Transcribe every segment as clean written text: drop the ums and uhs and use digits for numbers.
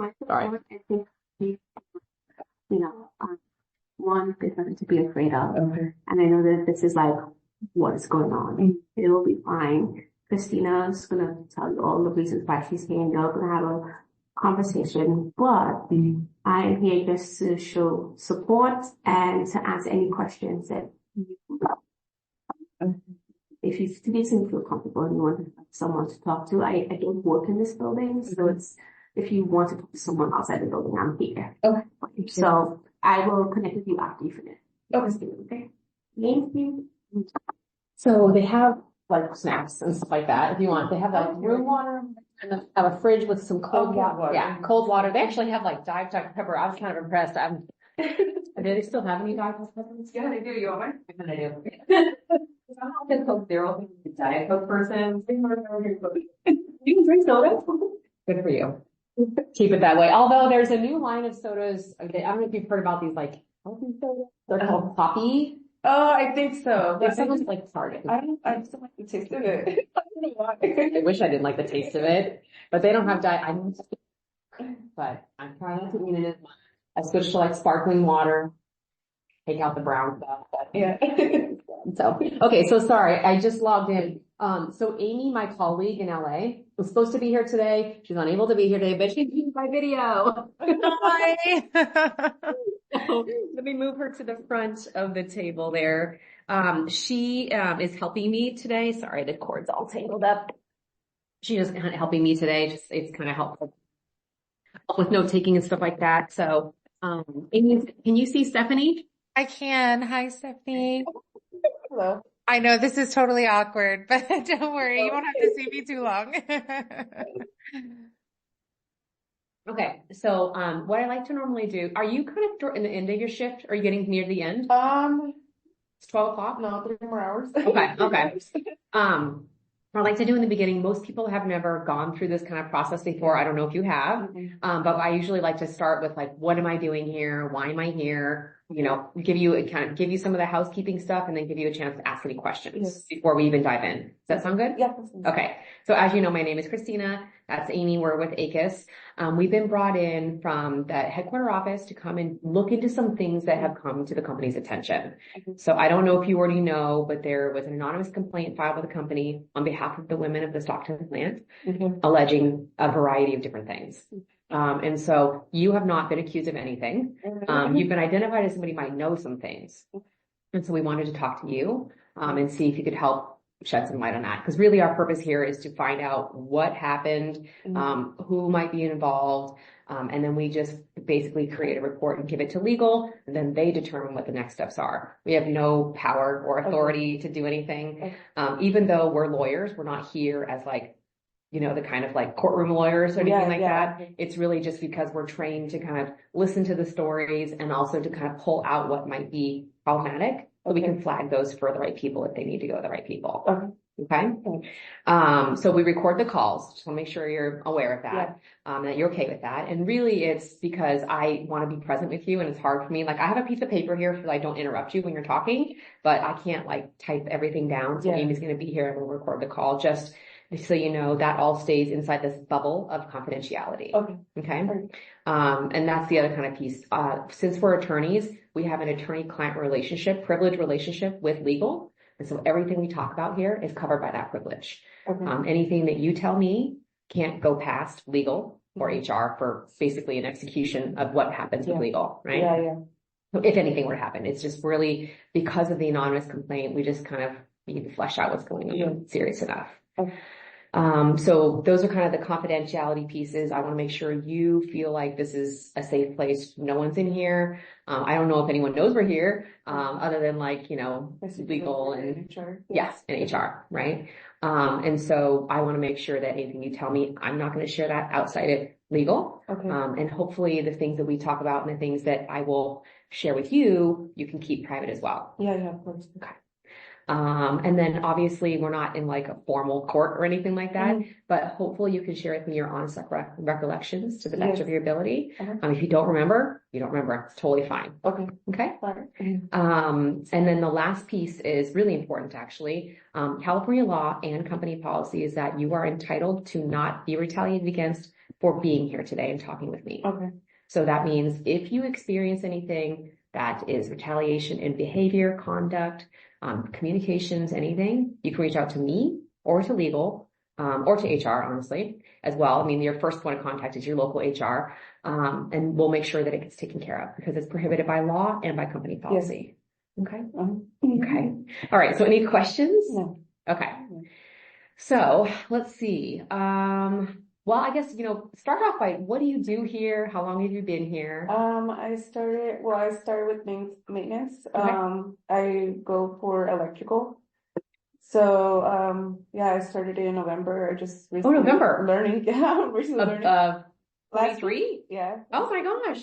My support, I think, you know, one, there's nothing to be afraid of. Okay. And I know that this is like what's going on. It will be fine. Christina's gonna tell you all the reasons why she's here, and you're gonna have a conversation. But I am here just to show support and to answer any questions that you if you didn't feel comfortable and you want someone to talk to. I don't work in this building, so it's if you want to talk to someone outside the building, I'm here. Okay. So I will connect with you after you finish. Okay. Thank you. So they have like snacks and stuff like that if you want. They have like room water and they have a fridge with some cold water. Yeah, cold water. They actually have like Diet Dr. Pepper. I was kind of impressed. Do they still have any Diet Dr. Peppers? Yeah, they do. You want one? I kind of do. I'm not a Coke Zero Diet Coke person. You can drink soda. Good for you. Keep it that way. Although there's a new line of sodas. I don't know if you've heard about these like healthy sodas. They're called Poppy. Oh, I think so. They sound like Target. I just don't like the taste of it. I don't know why. I wish I didn't like the taste of it, but they don't have diet. But I'm trying not to eat it as much. I switched to like sparkling water. Take out the brown stuff. Yeah. So, okay. So sorry. I just logged in. So Amy, my colleague in LA, was supposed to be here today. She's unable to be here today, but she's viewed by video. Hi. So, let me move her to the front of the table there. She is helping me today. Sorry, the cord's all tangled up. She is kind of helping me today. It's kind of helpful with note taking and stuff like that. So, Amy, can you see Stephanie? I can. Hi, Stephanie. Hello. I know this is totally awkward, but don't worry. You won't have to see me too long. Okay. So, what I like to normally do, are you kind of in the end of your shift? Are you getting near the end? It's 12 o'clock? No, 3 more hours. Okay. What I like to do in the beginning, most people have never gone through this kind of process before. I don't know if you have, but I usually like to start with like, what am I doing here? Why am I here? Give you some of the housekeeping stuff and then give you a chance to ask any questions before we even dive in. Does that sound good? Yeah. Okay. So as you know, my name is Christina. That's Amy. We're with ACUS. We've been brought in from the headquarter office to come and look into some things that have come to the company's attention. So I don't know if you already know, but there was an anonymous complaint filed with the company on behalf of the women of the Stockton plant, alleging a variety of different things. And so you have not been accused of anything. You've been identified as somebody who might know some things. And so we wanted to talk to you, and see if you could help shed some light on that. Because really our purpose here is to find out what happened, who might be involved. And then we just basically create a report and give it to legal, and then they determine what the next steps are. We have no power or authority to do anything. Even though we're lawyers, we're not here as like, the kind of like courtroom lawyers or anything like that. It's really just because we're trained to kind of listen to the stories and also to kind of pull out what might be problematic so we can flag those for the right people if they need to go to the right people. Okay. So we record the calls. Just want to make sure you're aware of that, that you're okay with that. And really it's because I want to be present with you and it's hard for me. Like I have a piece of paper here so that I don't interrupt you when you're talking, but I can't like type everything down. So Amy's going to be here and we'll record the call just so you know that all stays inside this bubble of confidentiality. Okay. And that's the other kind of piece. Since we're attorneys, we have an attorney-client relationship, privilege relationship with legal. And so everything we talk about here is covered by that privilege. Anything that you tell me can't go past legal or HR for basically an execution of what happens with legal, right? If anything were to happen, it's just really because of the anonymous complaint, we just kind of need to flesh out what's going on. Serious enough. So those are kind of the confidentiality pieces. I want to make sure you feel like this is a safe place. No one's in here. I don't know if anyone knows we're here, other than like, legal and HR. Yes, and HR, right? And so I want to make sure that anything you tell me, I'm not going to share that outside of legal. And hopefully the things that we talk about and the things that I will share with you, you can keep private as well. Yeah, of course. Okay. And then obviously we're not in like a formal court or anything like that, but hopefully you can share with me your honest recollections to the best of your ability. If you don't remember, you don't remember. It's totally fine. Okay. And then the last piece is really important actually. California law and company policy is that you are entitled to not be retaliated against for being here today and talking with me. Okay. So that means if you experience anything that is retaliation in behavior, conduct, communications, anything, you can reach out to me or to legal, or to HR, honestly, as well. I mean, your first point of contact is your local HR, and we'll make sure that it gets taken care of because it's prohibited by law and by company policy. Yes. Okay. Okay. All right. So any questions? No. Okay. So let's see. Well, I guess, start off by what do you do here? How long have you been here? I started with maintenance. Okay. I go for electrical. So, I started in November. I just recently November. learning. Yeah, recently learning. 23? Yeah. Oh my gosh.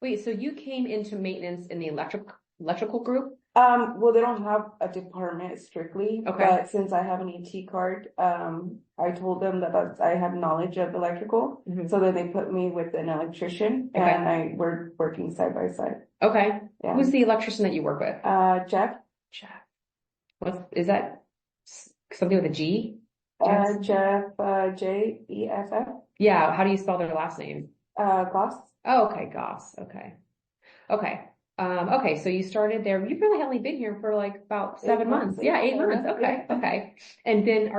Wait, so you came into maintenance in the electrical group? Well, they don't have a department strictly, Okay. but since I have an ET card, I told them that I have knowledge of electrical. Mhm. So then they put me with an electrician Okay. and we're working side by side. Okay. Yeah. Who's the electrician that you work with? Jeff. Is that something with a G? Jeff, Jeff. Yeah. How do you spell their last name? Goss. Oh, okay. Goss. Okay. Okay. Okay. So you started there. You've really only been here for like about 7 months. Yeah. 8 months. Okay. Okay. And then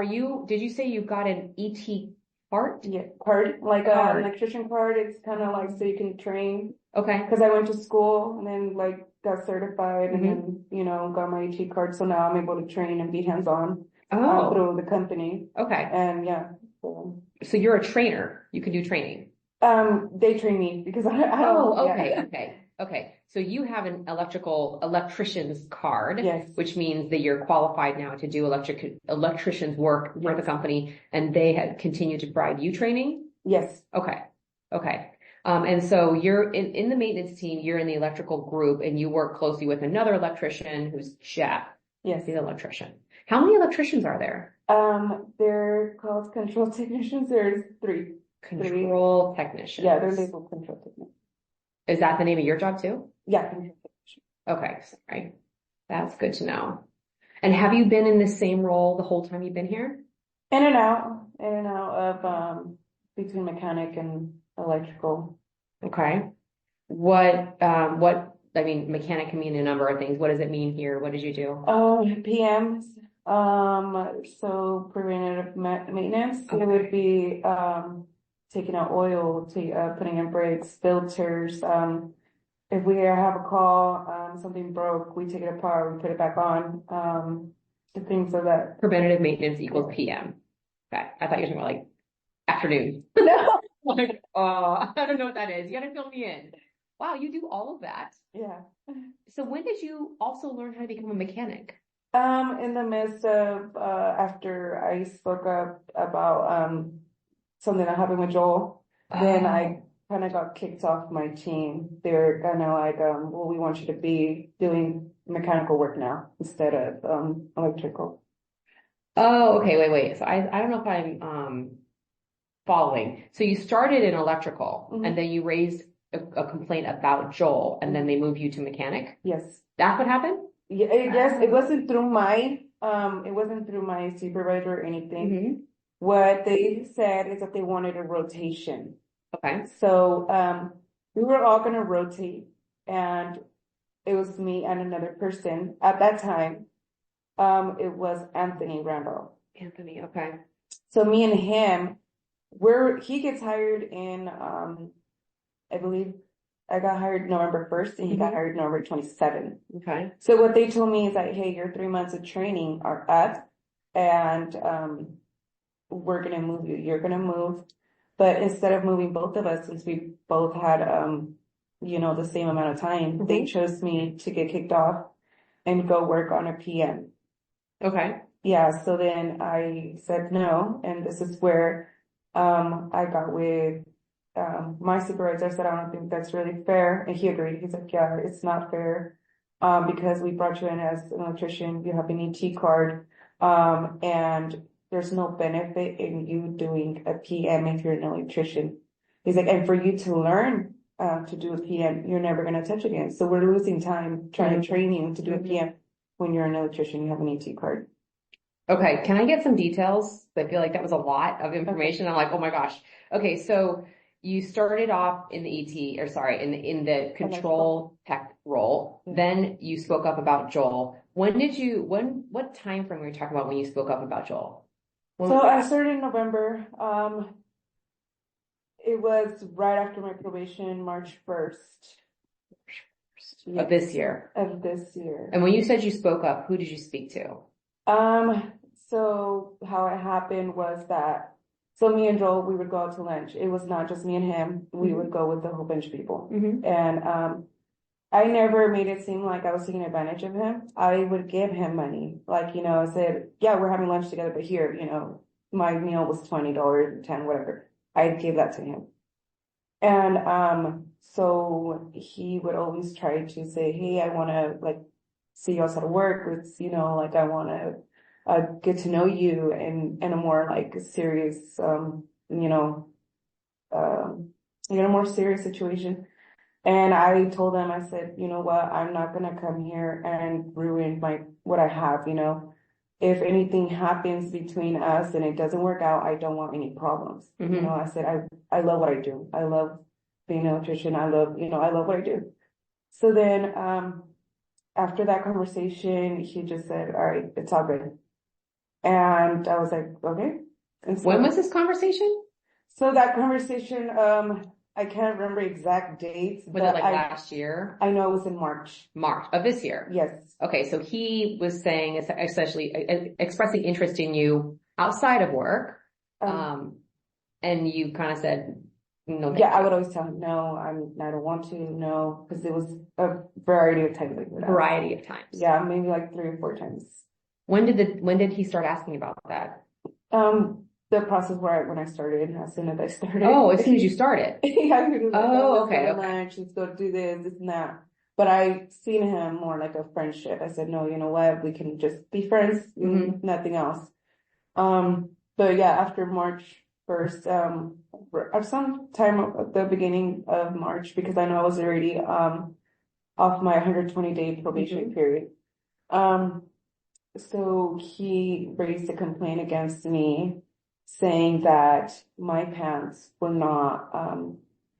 did you say you got an ET card? Yeah, card, like Card. an electrician card. It's kind of like so you can train. Okay. Because I went to school and then like got certified and Mhm. then, got my ET card. So now I'm able to train and be hands-on Oh, through the company. okay. And yeah, so, So you're a trainer. You can do training. they train me because I Oh, don't, okay. yeah. Okay. Okay. So you have an electrician's card. Yes. Which means that you're qualified now to do electrician's work for the Yes. company, and they have continued to provide you training? Yes. Okay. Okay. And so you're in the maintenance team, you're in the electrical group, and you work closely with another electrician who's Jeff. Yes. He's an electrician. How many electricians are there? They're called control technicians. There's 3. Control technicians. Yeah, they're labeled control technicians. Is that the name of your job too? Yeah, control technicians. Okay. Sorry. That's good to know. And have you been in the same role the whole time you've been here? In and out of between mechanic and electrical. Okay. I mean, mechanic can mean a number of things. What does it mean here? What did you do? PMs. So preventative maintenance. Okay. It would be taking out oil, putting in brakes, filters. If we have a call, something broke, we take it apart, we put it back on. The things of that. Preventative maintenance equals PM. Okay. I thought you were talking about like afternoon. No. Like, I don't know what that is. You gotta fill me in. Wow, you do all of that. Yeah. So when did you also learn how to become a mechanic? In the midst of after I spoke up about something that happened with Joel, then I kind of got kicked off my team. They're kind of like, well, we want you to be doing mechanical work now instead of electrical. Oh, okay. Wait. So I don't know if I'm following. So you started in electrical, Mhm. and then you raised a complaint about Joel, and then they moved you to mechanic. Yes. That's what happened? Yeah. Yes. It wasn't through my supervisor or anything. Mm-hmm. What they said is that they wanted a rotation. Okay. So, we were all gonna rotate, and it was me and another person. At that time, it was Anthony Randall. Anthony. Okay. So me and him, he gets hired in, I believe I got hired November 1st and he got hired November 27th. Okay. So what they told me is that, hey, your 3 months of training are up and, we're gonna move you. You're gonna move. But instead of moving both of us, since we both had, the same amount of time, they chose me to get kicked off and go work on a PM. Okay. Yeah. So then I said no. And this is where, I got with, my supervisor. I said, I don't think that's really fair. And he agreed. He's like, yeah, it's not fair. Because we brought you in as an electrician, you have an ET card, and there's no benefit in you doing a PM if you're an electrician. He's like, and for you to learn to do a PM, you're never going to touch again. So we're losing time trying to train you to do a PM when you're an electrician, you have an ET card. Okay, can I get some details? I feel like that was a lot of information. I'm like, oh my gosh. Okay, so you started off in the in the control tech role. Then you spoke up about Joel. What time frame were you talking about when you spoke up about Joel? So I started in November. It was right after my probation, March 1st. Of this year. Of this year. And when you said you spoke up, who did you speak to? So how it happened was that, so me and Joel, we would go out to lunch. It was not just me and him. We would go with a whole bunch of people. And, I never made it seem like I was taking advantage of him. I would give him money. Like, I said, yeah, we're having lunch together, but here, my meal was $20, 10, whatever. I'd give that to him. And, so he would always try to say, hey, I want to see you outside of work. Let's, I want to, get to know you in a more serious, in a more serious situation. And I told him, I said, you know what, I'm not going to come here and ruin what I have, If anything happens between us and it doesn't work out, I don't want any problems. I said, I love what I do. I love being an electrician. I love what I do. So then, after that conversation, he just said, all right, it's all good. And I was like, okay. And so, when was this conversation? So that conversation, I can't remember exact dates. Was it last year? I know it was in March. March of this year? Yes. Okay, so he was saying, essentially expressing interest in you outside of work. And you kind of said, no. Yeah, I would always tell him, no, I don't want to, no, because it was a variety of times. Variety of times. Yeah, maybe 3 or 4 times. When did he start asking about that? The process when I started, as soon as I started. Oh, as soon as you started. Yeah. Okay. Lunch, let's go do this and that. But I seen him more like a friendship. I said, no, you know what? We can just be friends, nothing else. But yeah, after March 1st, sometime at the beginning of March, because I know I was already, off my 120-day probation period. So he raised a complaint against me, saying that my pants were not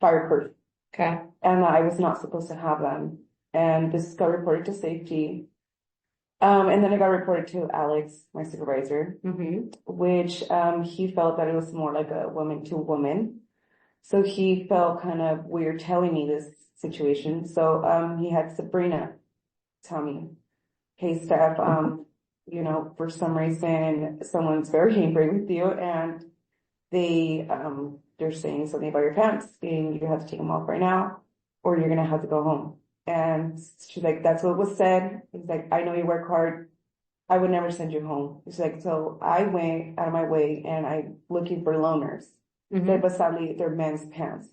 fireproof. Okay. And that I was not supposed to have them. And this got reported to safety. And then it got reported to Alex, my supervisor, which he felt that it was more like a woman to woman. So he felt kind of weird telling me this situation. So he had Sabrina tell me, hey, Steph, for some reason, someone's very angry with you, and they're saying something about your pants, and you have to take them off right now, or you're gonna have to go home. And she's like, that's what was said. He's like, I know you work hard. I would never send you home. She's like, so I went out of my way and I'm looking for loaners. But sadly, they're men's pants,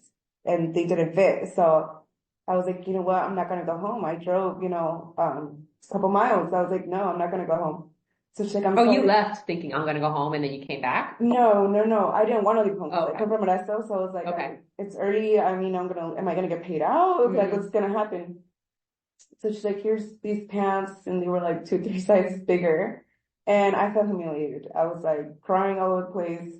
and they didn't fit. So I was like, you know what? I'm not gonna go home. I drove, a couple miles. I was like, no, I'm not gonna go home. So she's like, I'm sorry. You left thinking I'm gonna go home, and then you came back? No. I didn't want to leave home. Okay. I come from Modesto, so I was like, okay, it's early. I mean, am I gonna get paid out? Like, what's gonna happen? So she's like, here's these pants, and they were 2-3 sizes bigger. And I felt humiliated. I was crying all over the place.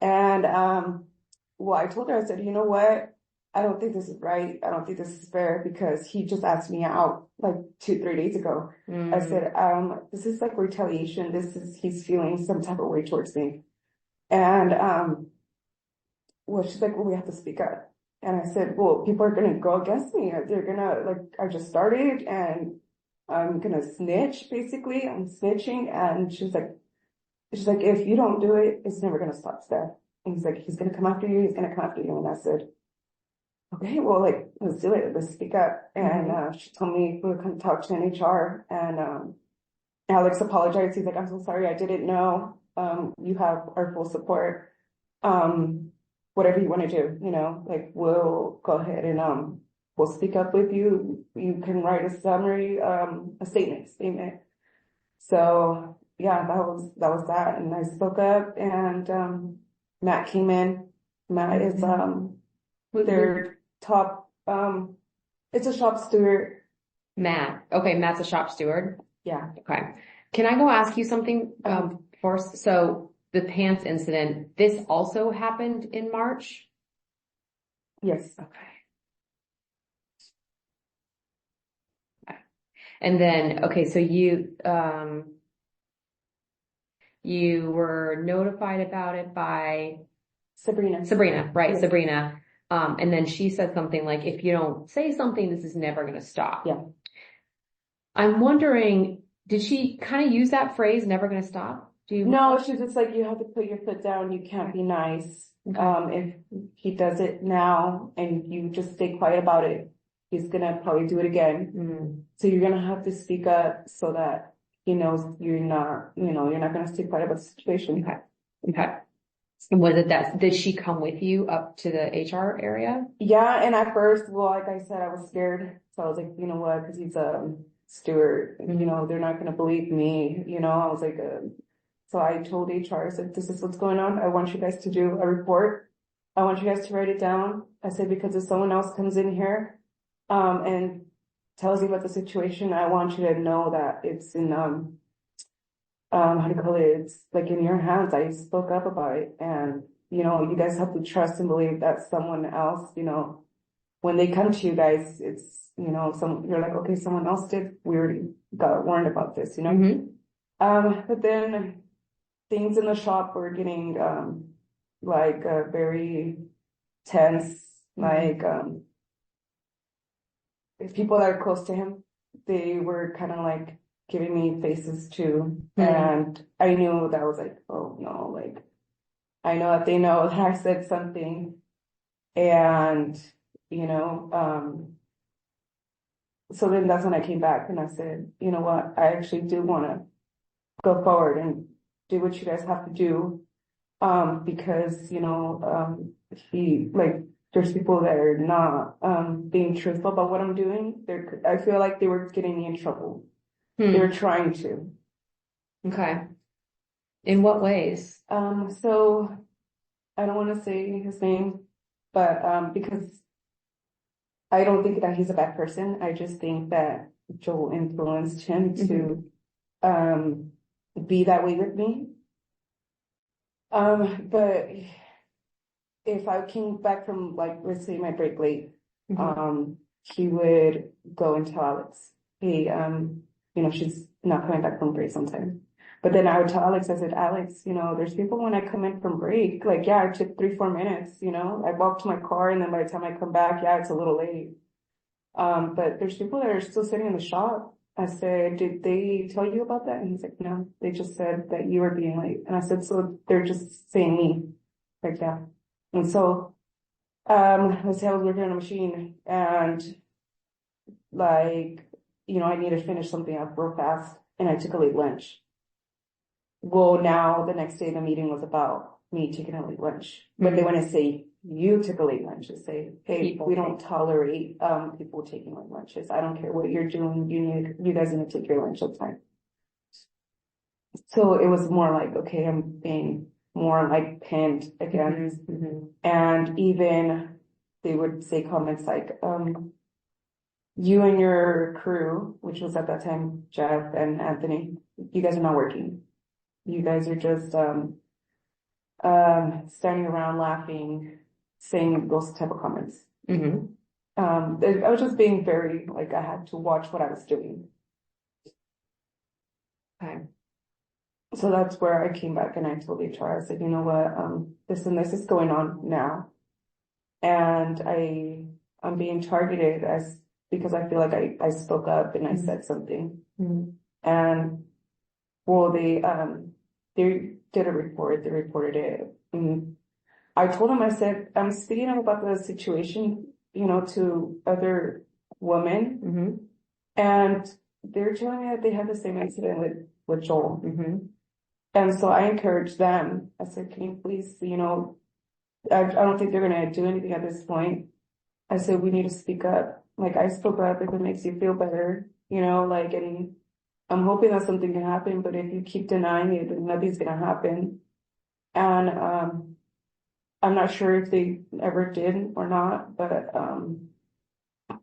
And, I told her, I said, you know what? I don't think this is right. I don't think this is fair, because he just asked me out 2-3 days ago. I said, this is retaliation. He's feeling some type of way towards me. And, she's like, well, we have to speak up. And I said, well, people are going to go against me. They're going to I just started and I'm going to snitch, basically. I'm snitching. And she's like, if you don't do it, it's never going to stop, Steph. And he's like, he's going to come after you. He's going to come after you. And I said, okay, well, let's do it. Let's speak up. And, she told me we were going to talk to NHR, and, Alex apologized. He's like, I'm so sorry. I didn't know. You have our full support. Whatever you want to do, we'll go ahead and, we'll speak up with you. You can write a summary, a statement. So yeah, that was that. And I spoke up, and, Matt came in. Matt is, their top, it's a shop steward. Matt. Okay, Matt's a shop steward. Yeah. Okay. Can I go ask you something, first? So the pants incident, this also happened in March? Yes. Okay. And then, okay, so you were notified about it by Sabrina. right? Yes. Sabrina. And then she said something like, if you don't say something, this is never going to stop. Yeah. I'm wondering, did she kind of use that phrase, never going to stop? No, she's just like, you have to put your foot down. You can't be nice. Okay. If he does it now and you just stay quiet about it, he's gonna probably do it again. Mm. So you're gonna have to speak up so that he knows you're not gonna stay quiet about the situation. Okay. Okay. And was it that, did she come with you up to the HR area? Yeah, and at first, well, like I said, I was scared. So I was like, you know what, because he's a steward, you know, they're not gonna believe me, you know. I was like, so I told HR, I said, this is what's going on. I want you guys to do a report. I want you guys to write it down. I said, because if someone else comes in here, and tells you about the situation, I want you to know that it's in, how do you call it? It's like in your hands. I spoke up about it, and, you know, you guys have to trust and believe that someone else, you know, when they come to you guys, it's, you know, you're like, okay, someone else did. We already got warned about this, you know? Mm-hmm. But then things in the shop were getting, very tense, people that are close to him, they were kind of like giving me faces too. And I knew that I was like, oh no, like, I know that they know that I said something. And, you know, so then that's when I came back and I said, you know what, I actually do want to go forward and do what you guys have to do. Because, you know, there's people that are not, being truthful about what I'm doing. I feel like they were getting me in trouble. They were trying to. Okay. In what ways? So I don't want to say his name, but, because I don't think that he's a bad person. I just think that Joel influenced him to, be that way with me. But if I came back from, like, let's say my break late, he would go and tell Alex, hey, you know, she's not coming back from break sometime. But then I would tell Alex, I said, Alex, you know, there's people when I come in from break, like, yeah, it took 3-4 minutes, you know, I walked to my car and then by the time I come back, yeah, it's a little late. But there's people that are still sitting in the shop. I said, did they tell you about that? And he's like, no, they just said that you were being late. And I said, so they're just saying me, like that. And so, let's say I was working on a machine and, like, you know, I need to finish something up real fast and I took a late lunch. Well, now the next day the meeting was about me taking a late lunch. But they want to say, you took a late lunch, to say, hey, we don't tolerate, people taking late lunches. I don't care what you're doing. You guys need to take your lunch at time. So it was more like, okay, I'm being more like pinned against. And even they would say comments like, you and your crew, which was at that time, Jeff and Anthony, you guys are not working. You guys are just, standing around laughing, saying those type of comments. I was just being very, like, I had to watch what I was doing. Okay. So that's where I came back and I told HR, I said, you know what, this and this is going on now. And I'm being targeted because I feel like I spoke up and I said something. And, well, they did a report, they reported it. And I told them, I said, I'm speaking up about the situation, you know, to other women. And they're telling me that they had the same incident with Joel. And so I encouraged them. I said, can you please, you know, I don't think they're going to do anything at this point. I said, we need to speak up. Like, I spoke up if it makes you feel better, you know, like, and I'm hoping that something can happen, but if you keep denying it, then nothing's going to happen. And, I'm not sure if they ever did or not, but,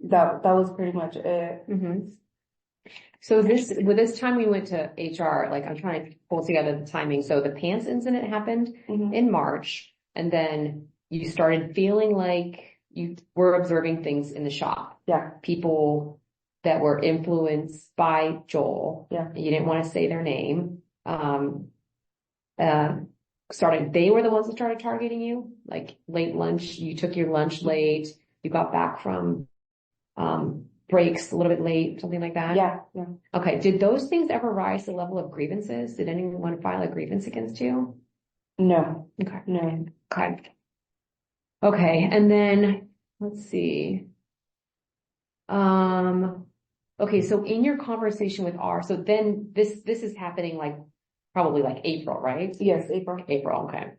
that was pretty much it. So with this time we went to HR, like I'm trying to pull together the timing. So the pants incident happened Mhm. in March, and then you started feeling like you were observing things in the shop. Yeah. People that were influenced by Joel. Yeah. You didn't want to say their name. They were the ones that started targeting you, like late lunch. You took your lunch late. You got back from, breaks a little bit late, something like that. Yeah. Yeah. Okay. Did those things ever rise to the level of grievances? Did anyone file a grievance against you? No. Okay. No. Okay. Okay. And then let's see. Okay. So in your conversation with R, so then this is happening like probably like April, right? Yes, April. April. Okay.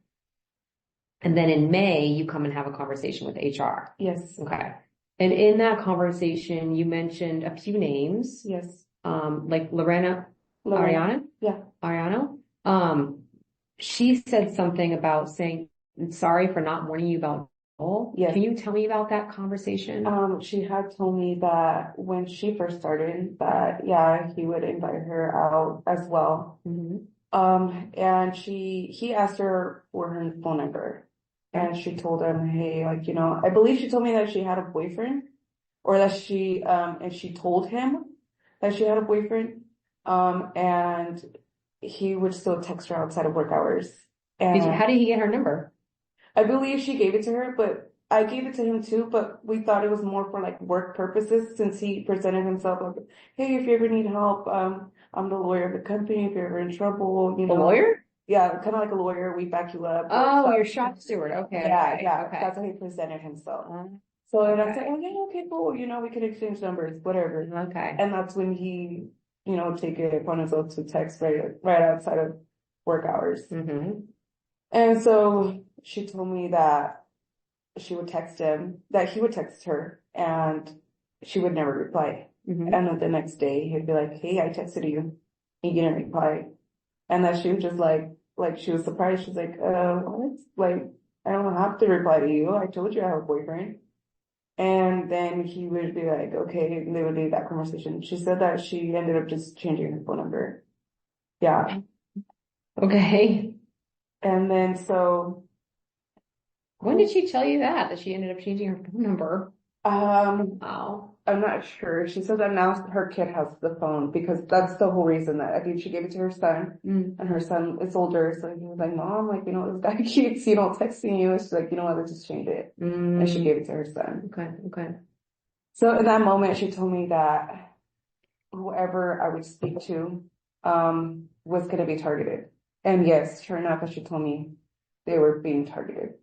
And then in May, you come and have a conversation with HR. Yes. Okay. And in that conversation, you mentioned a few names, Yes. like Lorena. Ariana? Yeah. Ariano. She said something about saying, sorry for not warning you about Joel. Yes. Can you tell me about that conversation? She had told me that when she first started that, yeah, he would invite her out as well. Mhm. And he asked her for her phone number and she told him, hey, like, I believe she told me that she had a boyfriend or that and she told him that she had a boyfriend. And he would still text her outside of work hours. And How did he get her number? I believe she gave it to her, but I gave it to him too, but we thought it was more for like work purposes since he presented himself like, hey, if you ever need help, I'm the lawyer of the company. If you're ever in trouble, A lawyer? Yeah, kind of like a lawyer. We back you up. Oh, your shop steward. Okay. Yeah, Okay. yeah. Okay. That's how he presented himself. So and I said, Okay. oh yeah, okay, cool. We can exchange numbers, whatever. Okay. And that's when he, take it upon himself to text right outside of work hours. Mm-hmm. And so she told me that she would text him, that he would text her, and she would never reply. Mm-hmm. And then the next day he'd be like, hey, I texted you. He didn't reply. And that she was just like she was surprised. She's like, what? Like, I don't have to reply to you. I told you I have a boyfriend. And then he would be like, okay, and they would leave that conversation. She said that she ended up just changing her phone number. Yeah. Okay. And then so. When did she tell you that she ended up changing her phone number? Wow. I'm not sure. She said that now her kid has the phone because that's the whole reason that I think she gave it to her son and her son is older. So he was like, Mom, like, this guy keeps, texting you. And she's like, what, let's just change it. And she gave it to her son. Okay. Okay. So in that moment, she told me that whoever I would speak to, was going to be targeted. And yes, sure enough, as she told me, they were being targeted.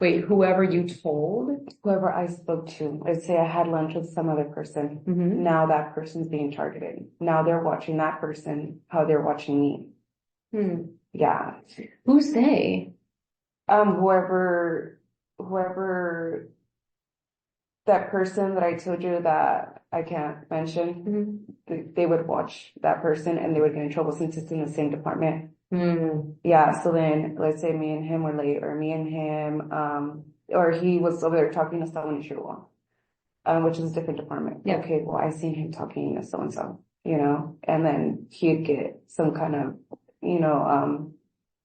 Wait, whoever you told? Whoever I spoke to, let's say I had lunch with some other person. Mm-hmm. Now that person's being targeted. Now they're watching that person, how they're watching me. Yeah. Who's they? Whoever that person that I told you that I can't mention, they would watch that person and they would get in trouble since it's in the same department. Yeah, so then let's say me and him were late, or me and him, or he was over there talking to someone in Chirua, which is a different department. Yeah. Okay, well, I seen him talking to so-and-so, and then he'd get some kind of,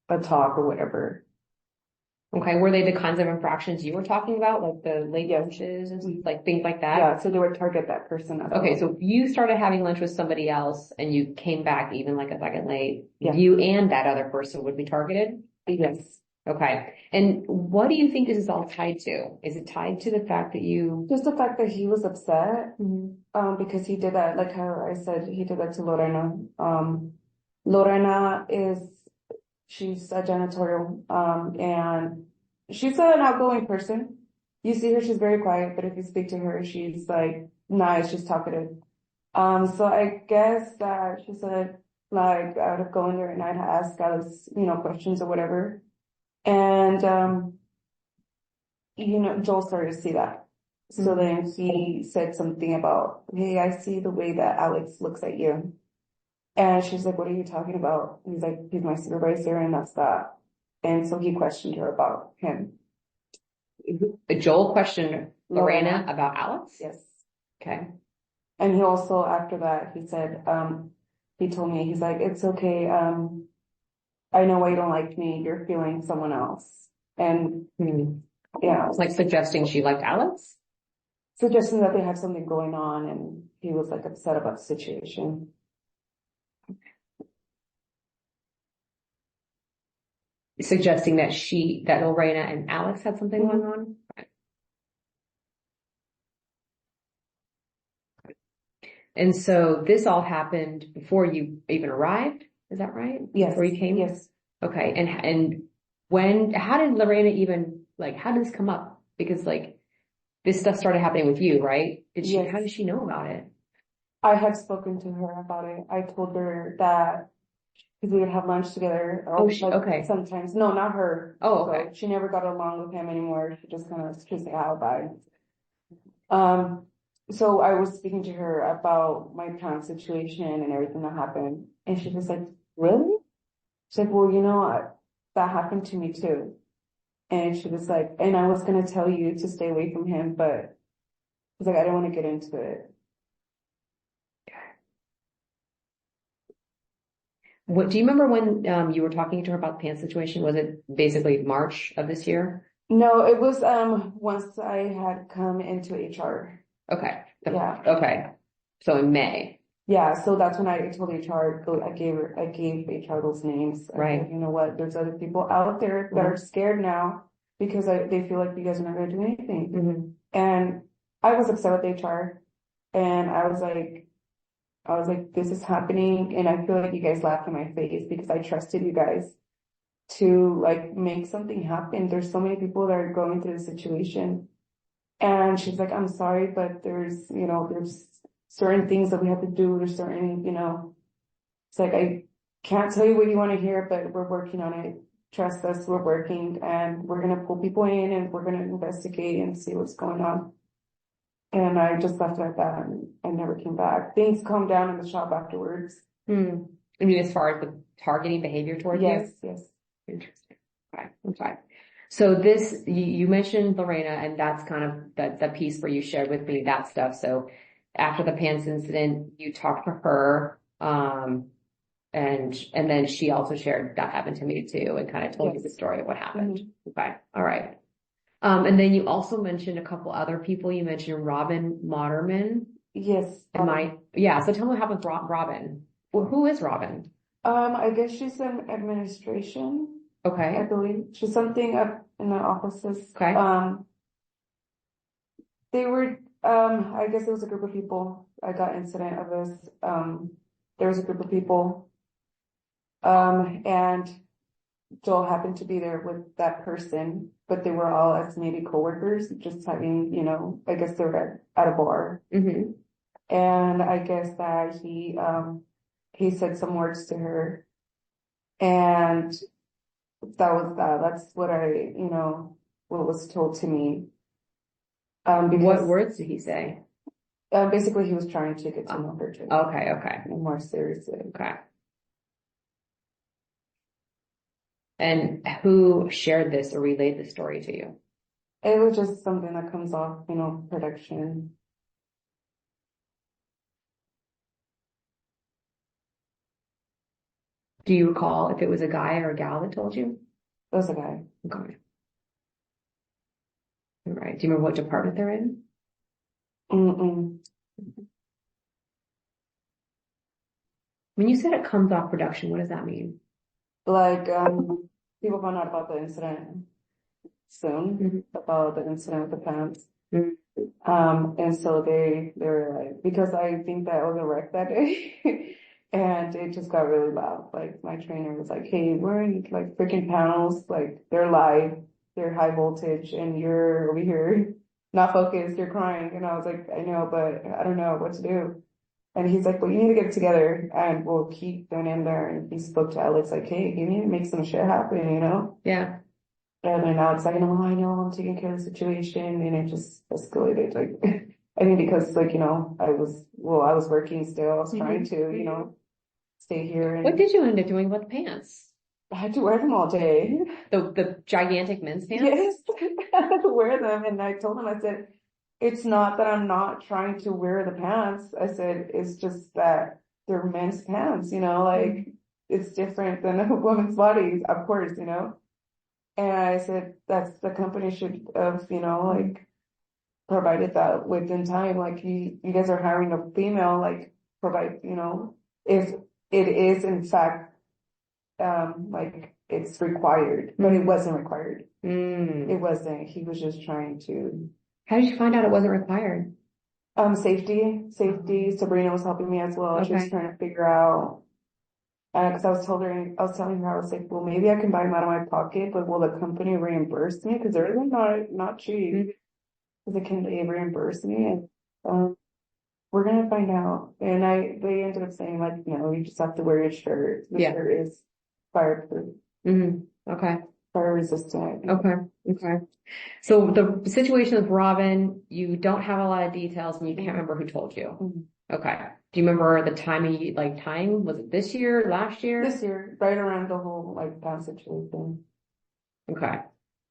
a talk or whatever. Okay, were they the kinds of infractions you were talking about, like the late lunches and like things like that? Yeah, so they would target that person. Okay, so you started having lunch with somebody else and you came back even like a second late. Yeah. You and that other person would be targeted? Yes. Okay. And what do you think this is all tied to? Is it tied to the fact that you... Just the fact that he was upset, because he did that, like how I said, he did that to Lorena. Lorena she's a janitorial, and she's an outgoing person. You see her, she's very quiet, but if you speak to her, she's like nice, she's talkative. So I guess that she said, like, I would go in there and I'd ask Alex, questions or whatever. And, Joel started to see that. So then he said something about, hey, I see the way that Alex looks at you. And she's like, what are you talking about? He's like, he's my supervisor and that's that. And so he questioned her about him. Joel questioned Lorena about Alex? Yes. Okay. And he also, after that, he said, he told me, he's like, it's okay. I know why you don't like me. You're feeling someone else. And yeah, Like suggesting she liked Alex? suggesting that they had something going on, and he was like upset about the situation. Suggesting that Lorena and Alex had something going on? And so this all happened before you even arrived, is that right? Yes. Before you came? Yes. Okay, and how did Lorena even, like, how did this come up? Because, like, this stuff started happening with you, right? Yes. How did she know about it? I had spoken to her about it. I told her that, because we would have lunch together. Okay. Sometimes. No, not her. Oh, okay. So she never got along with him anymore. She just she'd say, "How bye." So I was speaking to her about my parent situation and everything that happened. And she was like, "Really?" She's like, "Well, that happened to me too." And she was like, "And I was going to tell you to stay away from him, but she's like, I don't want to get into it." What do you remember when you were talking to her about the pants situation? Was it basically March of this year? No, it was once I had come into HR. Okay. Yeah. Okay. So in May. Yeah, so that's when I told HR, I gave HR those names. I Right. said, you know what, there's other people out there that are scared now because they feel like you guys are not going to do anything. Mm-hmm. And I was upset with HR, and I was like, this is happening, and I feel like you guys laughed in my face because I trusted you guys to like make something happen. There's so many people that are going through the situation. And she's like, I'm sorry, but there's certain things that we have to do. There's certain, it's like, I can't tell you what you want to hear, but we're working on it. Trust us, we're working, and we're going to pull people in, and we're going to investigate and see what's going on. And I just left it at that, and I never came back. Things calmed down in the shop afterwards. I mean, as far as the targeting behavior towards you? Yes. Interesting. Okay, I'm fine. So this, you mentioned Lorena, and that's kind of the piece where you shared with me that stuff. So after the pants incident, you talked to her, and then she also shared that happened to me too, and kind of told you the story of what happened. Okay, all right. And then you also mentioned a couple other people. You mentioned Robin Moderman. Yes. So tell me what happened with Robin. Well, who is Robin? I guess she's in administration. Okay. I believe she's something up in the offices. Okay. They were, I guess it was a group of people. I got incident of this. There was a group of people, and Joel happened to be there with that person, but they were all as maybe coworkers, just having, I guess they were at a bar. Mm-hmm. And I guess that he said some words to her, and that was that. That's what what was told to me. Because What words did he say? basically he was trying to get to know her too. Okay. More seriously. Okay. And who shared this or relayed the story to you? It was just something that comes off, production. Do you recall if it was a guy or a gal that told you? It was a guy. Okay. All right. Do you remember what department they're in? When you said it comes off production, what does that mean? Like, people found out about the incident soon, about the incident with the pants. And so they were like, because I think that I was a wreck that day, and it just got really loud. Like, my trainer was like, hey, we're in like freaking panels, like they're live, they're high voltage, and you're over here not focused, you're crying. And I was like, I know, but I don't know what to do. And he's like, well, you need to get it together, and we'll keep going in there. And he spoke to Alex like, hey, you need to make some shit happen, Yeah. And then Alex like, no, I know, I'm taking care of the situation. And it just escalated. Like, I mean, because like, I was working still. I was trying to, stay here. And What did you end up doing about the pants? I had to wear them all day. The gigantic men's pants? Yes, I had to wear them. And I told him, I said, it's not that I'm not trying to wear the pants. I said, it's just that they're men's pants, like it's different than a woman's body, of course, And I said, that's the company should have, like provided that within time. Like you guys are hiring a female, like provide, if it is in fact, like it's required, but it wasn't required. It wasn't. He was just trying to. How did you find out it wasn't required? Safety. Sabrina was helping me as well. She was Okay. trying to figure out, cause I was telling her, I was like, well, maybe I can buy them out of my pocket, but will the company reimburse me? Cause they're really not cheap. Cause can they reimburse me? And, we're gonna find out. And they ended up saying like, no, you just have to wear your shirt. The shirt is fireproof, Okay. fire resistant. Okay. So the situation with Robin, you don't have a lot of details and you can't remember who told you. Okay. Do you remember the timing, time? Was it this year, last year? This year, right around the whole like pound situation. Okay.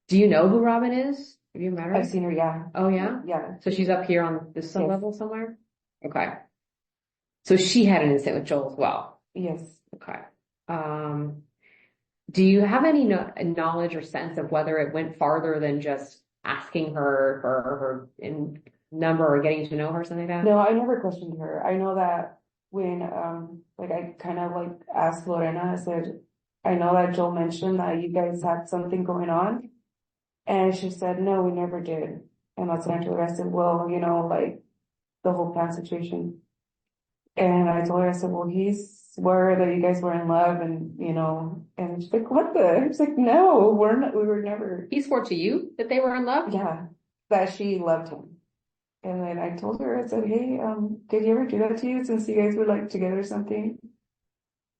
Do you know who Robin is? Have you met her? I've seen her, yeah. Oh yeah? Yeah. So she's up here on this level somewhere? Okay. So she had an incident with Joel as well. Yes. Okay. Do you have any knowledge or sense of whether it went farther than just asking her for her number or getting to know her, something like that? No, I never questioned her. I know that when, like I kind of like asked Lorena, I said, I know that Joel mentioned that you guys had something going on. And she said, no, we never did. And that's when I told her, I said, well, like the whole plan situation. And I told her, I said, well, he swore that you guys were in love and, and she's like, what the? I was like, no, we were never. He swore to you that they were in love? Yeah, that she loved him. And then I told her, I said, hey, did he ever do that to you since you guys were like together or something?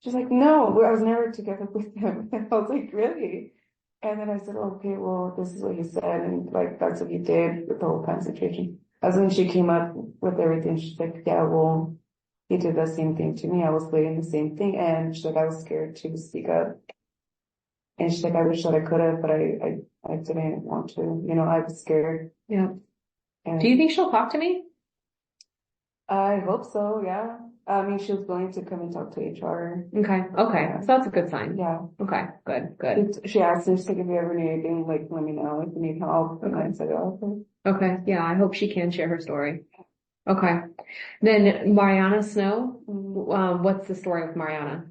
She's like, no, I was never together with him. And I was like, really? And then I said, okay, well, this is what he said. And like, that's what he did with the whole concentration. As when she came up with everything, she's like, yeah, well, he did the same thing to me. I was waiting the same thing. And she's like, I was scared to speak up. And she's like, I wish that I could have, but I didn't want to, I was scared. Yeah. And do you think she'll talk to me? I hope so. Yeah. I mean, she was willing to come and talk to HR. Okay. Yeah. So that's a good sign. Yeah. Okay. Good. She asked me, she's like, if you ever need anything, like, let me know if you need help. And I said, oh, okay. Okay. Yeah. I hope she can share her story. Okay. Then Mariana Snow, what's the story with Mariana?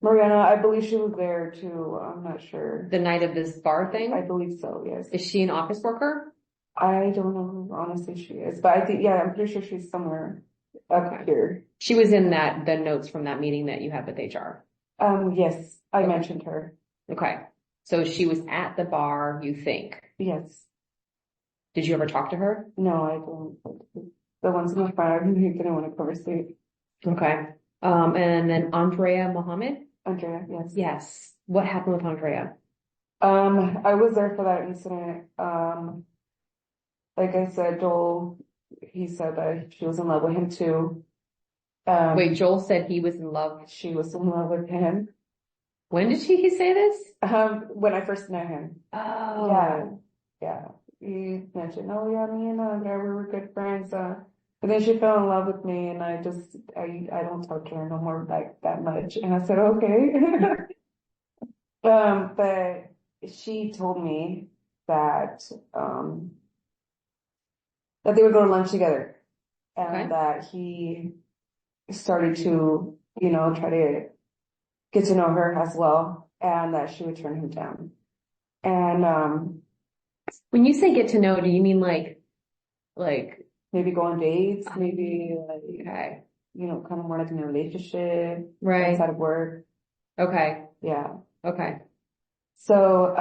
Mariana, I believe she was there too. I'm not sure. The night of this bar thing? I believe so, yes. Is she an office worker? I don't know who honestly she is, but I think, yeah, I'm pretty sure she's somewhere up here. She was in the notes from that meeting that you had with HR. Yes, I mentioned her. Okay. So she was at the bar, you think? Yes. Did you ever talk to her? No, I don't. The ones in the front, I didn't want to conversate. Okay. And then Andrea Mohammed? Andrea, yes. Yes. What happened with Andrea? I was there for that incident. Like I said, Joel, he said that she was in love with him too. Wait, Joel said he was in love. She was in love with him. When did he say this? When I first met him. Oh. Yeah. He mentioned, oh yeah, me and Andrea, we were good friends. But then she fell in love with me and I don't talk to her no more like that much. And I said, okay. But she told me that, that they would go to lunch together and that he started to, try to get to know her as well and that she would turn him down. And, when you say get to know, do you mean like maybe go on dates, maybe like, okay. Kind of more like in a relationship, Right. outside of work. Okay. Yeah. Okay. So,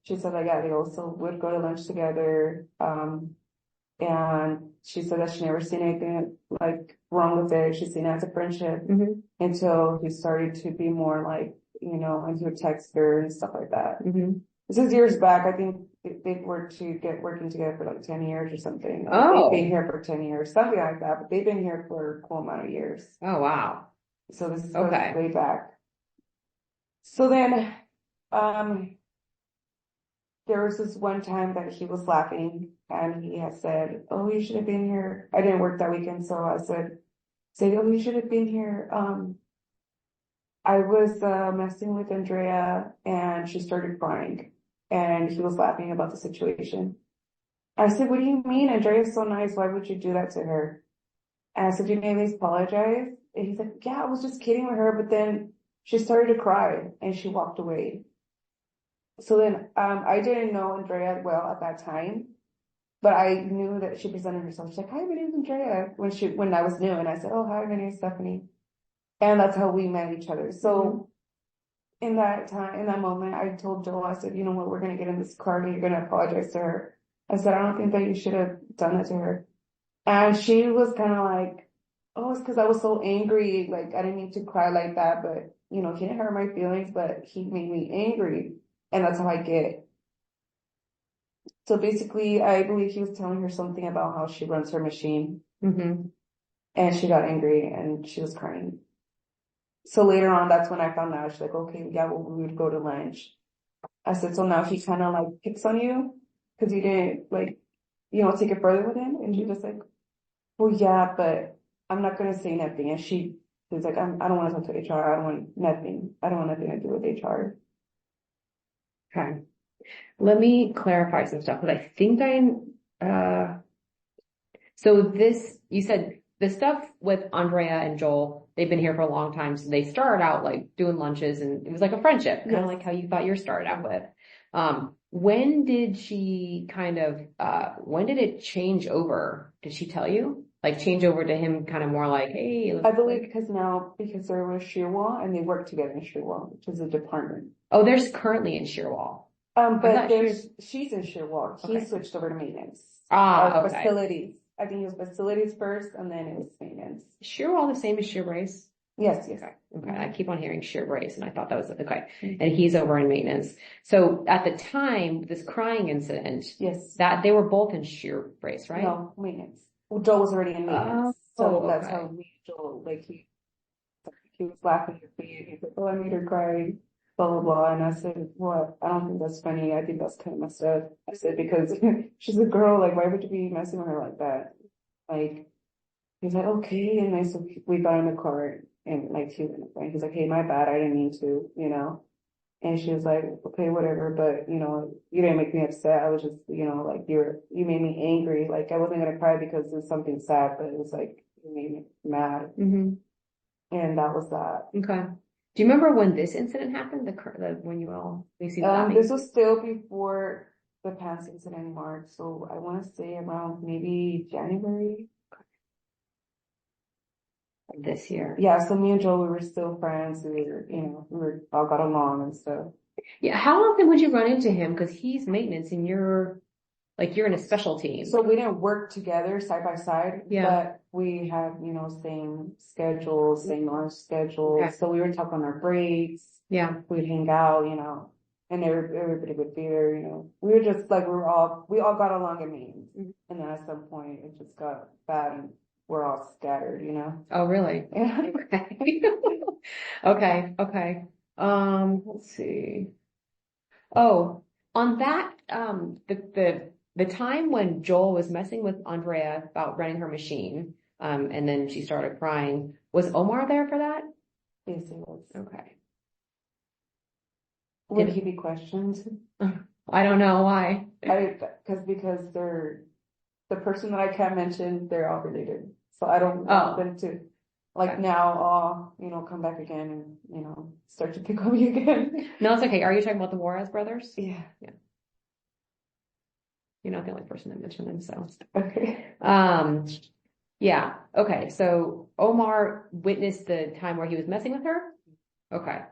she said like, yeah, they also would go to lunch together. And she said that she never seen anything like wrong with it. She's seen it as a friendship until he started to be more like, and he would text her and stuff like that. This is years back. I think they were working together for like 10 years or something. Oh. They've been here for 10 years, something like that, but they've been here for a cool amount of years. Oh, wow. So this is Okay. way back. So then, there was this one time that he was laughing and he had said, "Oh, you should have been here." I didn't work that weekend, so I said, "Oh, you should have been here. I was messing with Andrea and she started crying and he was laughing about the situation." I said, "What do you mean? Andrea's so nice. Why would you do that to her?" And I said, "You can at least apologize." And he's like, "Yeah, I was just kidding with her, but then she started to cry and she walked away." So then, I didn't know Andrea well at that time, but I knew that she presented herself. She's like, "Hi, my name's Andrea," when I was new, and I said, "Oh, hi, my name's Stephanie." And that's how we met each other. So in that time, in that moment, I told Joel, I said, "You know what, we're going to get in this car and you're going to apologize to her." I said, "I don't think that you should have done that to her." And she was kind of like, "Oh, it's because I was so angry. Like, I didn't need to cry like that, but, he didn't hurt my feelings, but he made me angry. And that's how I get." So basically, I believe he was telling her something about how she runs her machine. Mm-hmm. And she got angry and she was crying. So later on, that's when I found out. She's like, "Okay, yeah, well, we would go to lunch." I said, "So now he kind of like picks on you because you didn't take it further with him?" And she's just like, "Well, yeah, but I'm not going to say nothing." And she was like, I don't want to talk to HR. I don't want nothing. I don't want nothing to do with HR. Okay. Let me clarify some stuff because I think you said the stuff with Andrea and Joel, they've been here for a long time. So they started out like doing lunches and it was like a friendship, kind of like how you thought yours started out with. When did it change over? Did she tell you? Like change over to him kind of more like, "Hey." I believe because there was Shearwell and they work together in Shearwell, which is a department. Oh, there's currently in Shearwell. But she's in Shearwell. He switched over to maintenance. Okay. Facilities. I think it was facilities first and then it was maintenance. Shearwell the same as Shear Brace? Yes. Okay. I keep on hearing Shear Brace and I thought that was okay. And he's over in maintenance. So at the time, this crying incident, yes, that they were both in Shear Brace, right? No, maintenance. Well, Joel was already in maintenance. So that's okay. how Joel, like he was laughing at me and he's like, "Oh, I made her cry, blah, blah, blah." And I said, "What? I don't think that's funny. I think that's kind of messed up." I said, "Because she's a girl, like, why would you be messing with her like that?" Like, he's like, "Okay." And then so we got in the car and like he went and he's like, "Hey, my bad. I didn't mean to, And she was like, "Okay, whatever, but you didn't make me upset. I was just, like you made me angry. Like I wasn't gonna cry because it's something sad, but it was like you made me mad." Mm-hmm. And that was that. Okay. Do you remember when this incident happened? When you all laughing? This was still before the pants incident in March, so I want to say around maybe January this year. Yeah, so me and Joel, we were still friends. We all got along and stuff. Yeah. How often would you run into him? Because he's maintenance and you're in a special team. So we didn't work together side by side, but we had, same schedules, same lunch schedules. Okay. So we would talk on our breaks. Yeah. We'd hang out, and everybody would be there, We were just like, we all got along in meetings. Mm-hmm. And then at some point it just got bad and we're all scattered, Oh, really? Yeah. Okay. Okay. Let's see. Oh, on that, the time when Joel was messing with Andrea about running her machine, and then she started crying, was Omar there for that? Yes, he was. Okay. Would he be questioned? I don't know why. Because the person that I can't mention, they're all related. So I don't want them to now come back again and, start to pick on me again. No, it's okay. Are you talking about the Juarez brothers? Yeah. Yeah. You're not the only person that mentioned them, so. Okay. Yeah. Okay. So Omar witnessed the time where he was messing with her? Okay.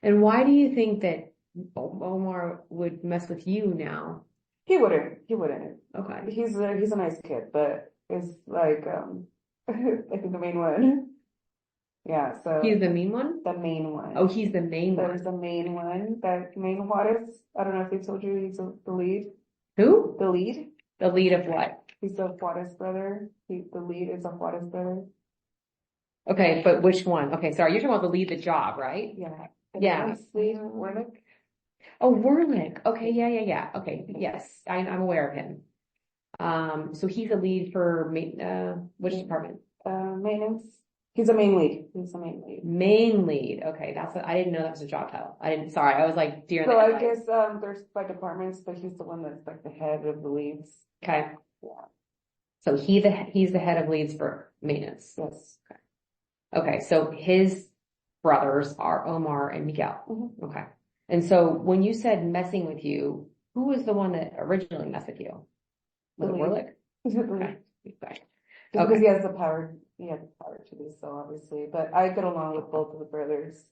And why do you think that Omar would mess with you now? He wouldn't. Okay. He's a nice kid, but it's like, I think the main one. Yeah, so. He's the mean one? The main one. Oh, he's the main one. There's the main one, that main Juarez. I don't know if they told you he's the lead. Who? The lead. The lead of what? He's the Juarez brother. The lead is a Juarez brother. Okay, but which one? Okay, sorry, you're talking about the lead the job, right? Yeah. Yeah. Lead, Warnick. Oh, Werlick. Okay, yeah. Okay, yes, I'm aware of him. So he's a lead for which department? Maintenance. He's a main lead. He's a main lead. Main lead. Okay, I didn't know that was a job title. Sorry, I was like deer in the So I headlights. guess, there's by departments, but he's the one that's like the head of the leads. Okay. Yeah. So he's the head of leads for maintenance. Yes. Okay, so his brothers are Omar and Miguel. Mhm. Okay. And so when you said messing with you, who was the one that originally messed with you? Was it The Werlick? lead. Okay. Just Okay. because he has the power, to do so, obviously, but I get along with both of the brothers.